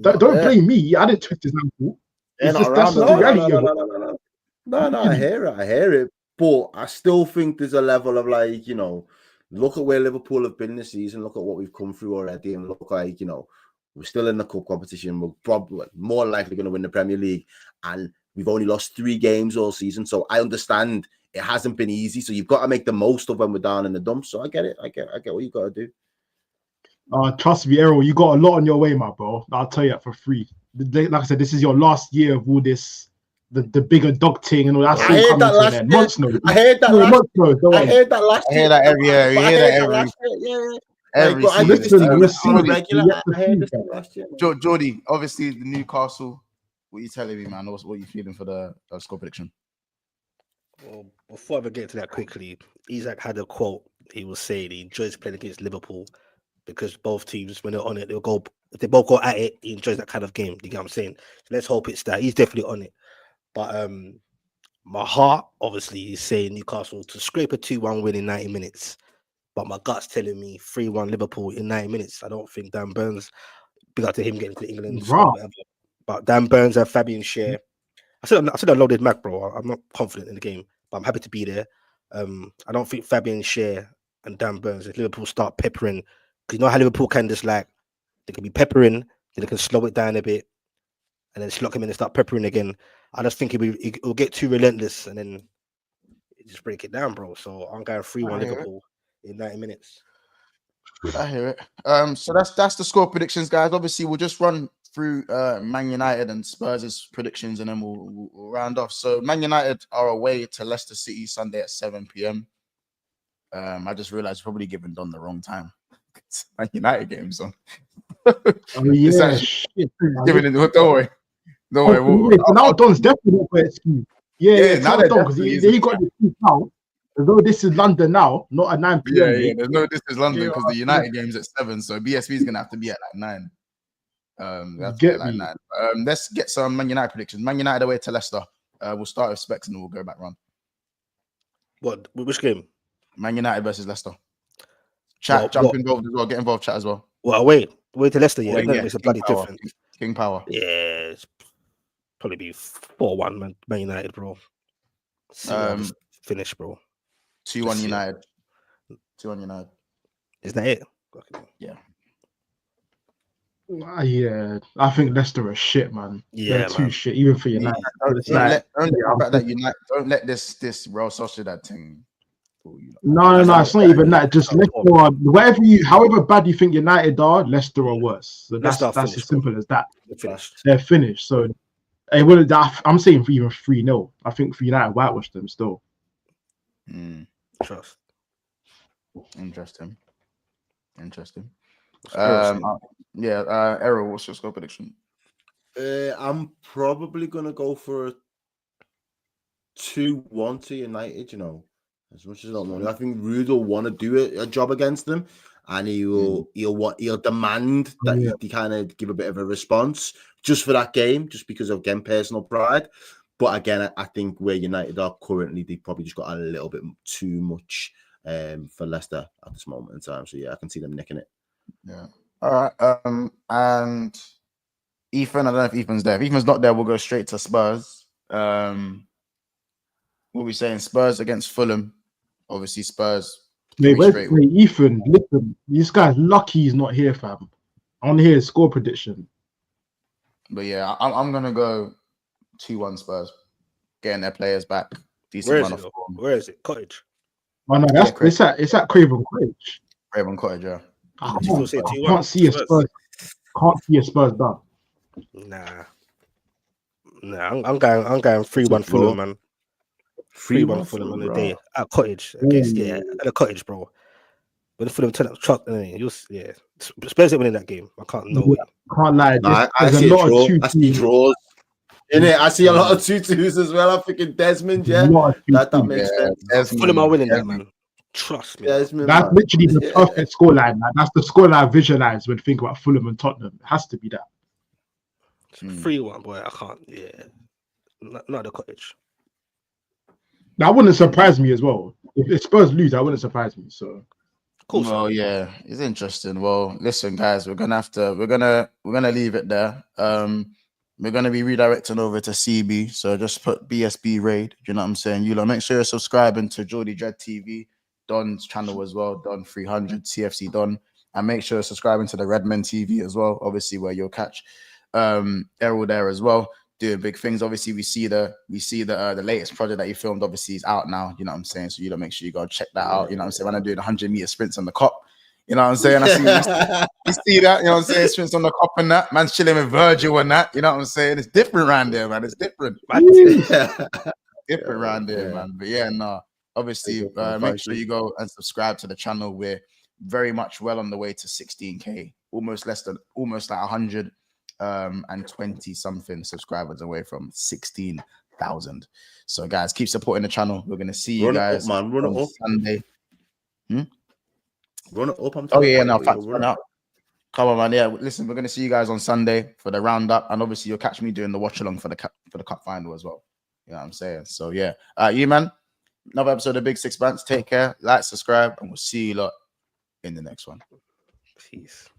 Don't blame me. I didn't twist his ankle. That's the reality of it.
No, I hear it. But I still think there's a level of like, look at where Liverpool have been this season. Look at what we've come through already, and look like, we're still in the cup competition. We're probably more likely going to win the Premier League, and we've only lost 3 games all season. So I understand it hasn't been easy. So you've got to make the most of when we're down in the dumps. So I get it. I get what you got to do.
Trust me, Errol, you got a lot on your way, my bro. I'll tell you that for free. Like I said, this is your last year of all this, the bigger dog thing and all that.
I heard that last year. I heard that last year.
I hear that every year. You hear that every season. Jordy, obviously the Newcastle. What are you telling me, man? What are you feeling for the score prediction?
Well, before I get to that quickly, Isaac had a quote. He was saying he enjoys playing against Liverpool because both teams, when they're on it, if they both go at it, he enjoys that kind of game. You get what I'm saying? So let's hope it's that. He's definitely on it. But my heart, obviously, is saying Newcastle to scrape a 2-1 win in 90 minutes. But my gut's telling me 3-1 Liverpool in 90 minutes. I don't think Dan Burns, big up to him getting to England. But Dan Burns and Fabian Schär. I said I loaded Mac, bro. I'm not confident in the game, but I'm happy to be there. I don't think Fabian Schär and Dan Burns, if Liverpool start peppering, because you know how Liverpool can just like, they can be peppering, then they can slow it down a bit, and then slot him in and start peppering again. I just think it will get too relentless and then just break it down, bro. So I'm going 3-1 Liverpool in 90 minutes.
I hear it. So that's the score predictions, guys. Obviously, we'll just run through Man United and Spurs' predictions, and then we'll round off. So Man United are away to Leicester City Sunday at 7 p.m. I just realized probably given Don the wrong time. Man United games on. Giving it. Don't worry.
Now Don's definitely not for excuse. Yeah. Now Don, because he got the excuse now. Although this is London now, not at 9 p.m.
Yeah. There's no this is London because the United game's at 7, so BSV is gonna have to be at like 9. Let's get some Man United predictions. Man United away to Leicester. We'll start with Specs and then we'll go back round.
What? Which game?
Man United versus Leicester. Chat, jump involved as well. Get involved, chat as well.
Well, away. Away to Leicester, yeah,
Well,
that
yeah,
makes a
King
bloody
Power.
difference.
King Power.
Yeah, it's probably be 4-1 Man United, bro. See how this finish, bro.
2-1 United. 2-1 United.
Is that it?
Yeah.
Yeah, I think Leicester are shit, man.
Yeah,
They're too
man.
shit, even for United. It's like,
Don't let this Real Sociedad thing.
no, it's not even that. Just Leicester are, however bad you think United are, Leicester are worse. So that's
finished,
as simple as that.
They're finished.
They're finished. So it would. I'm saying for even 3-0. I think for United, whitewash them still.
Trust.
Interesting. Errol, what's your score prediction?
I'm probably gonna go for a 2-1 to United. You know, as much as I don't want, I think Rude will want to do a job against them, and he'll demand that he kind of give a bit of a response just for that game, just because of again personal pride. But again, I think where United are currently, they probably just got a little bit too much for Leicester at this moment in time. So yeah, I can see them nicking it.
Yeah. All right. And Ethan, I don't know if Ethan's there. If Ethan's not there, we'll go straight to Spurs. What are we saying? Spurs against Fulham. Obviously, Spurs.
Wait, Ethan, listen, this guy's lucky he's not here, fam. I want to hear his score prediction.
But yeah, I'm gonna go 2-1 Spurs, getting their players back. Decent run of form.
Where is it? Cottage.
Oh no, it's at Craven Cottage.
Craven Cottage, yeah.
I can't see a Spurs. Can't see a Spurs done.
Nah, I'm going 3-1 Fulham, man. 3-1 Fulham on the day at Cottage against at the Cottage, bro. But the Fulham turn up truck, Spurs ain't winning that game. I can't
Can't lie.
I see a lot of draws. In it, I see a lot of 2-2s as well. I'm thinking Desmond, that makes sense.
Fulham are winning that, man. Trust me.
Desmond,
that's literally the perfect scoreline. Like, that's the scoreline visualized when think about Fulham and Tottenham. It has to be that.
3-1, boy. I can't. Yeah, not the Cottage.
That wouldn't surprise me as well. If Spurs lose, that wouldn't surprise me. So,
well, yeah, it's interesting. Well, listen, guys, we're gonna leave it there. We're gonna be redirecting over to CB. So just put BSB Raid. You know what I'm saying? You know, make sure you're subscribing to Geordie Dread TV, Don's channel as well, Don 300 CFC Don, and make sure you're subscribing to the Redmen TV as well. Obviously, where you'll catch Errol there as well, doing big things. Obviously, we see the latest project that he filmed. Obviously, is out now. You know what I'm saying? So you don't make sure you go check that out. You know what I'm saying? When I'm doing 100-meter sprints on the cop. You know what I'm saying? I see you see that, you know what I'm saying? Sprints on the cop and that. Man's chilling with Virgil and that. You know what I'm saying? It's different around there, man. It's different. Different around there, man. But yeah, no. Obviously, make sure you go and subscribe to the channel. We're very much well on the way to 16K. Almost like 120 something subscribers away from 16,000. So guys, keep supporting the channel. We're gonna see you guys on Sunday.
Run it up.
Come on, man. Yeah, listen, we're gonna see you guys on Sunday for the roundup, and obviously you'll catch me doing the watch along for the cup final as well. You know what I'm saying? So yeah, you man. Another episode of Big Six Bands. Take care, like, subscribe, and we'll see you lot in the next one.
Peace.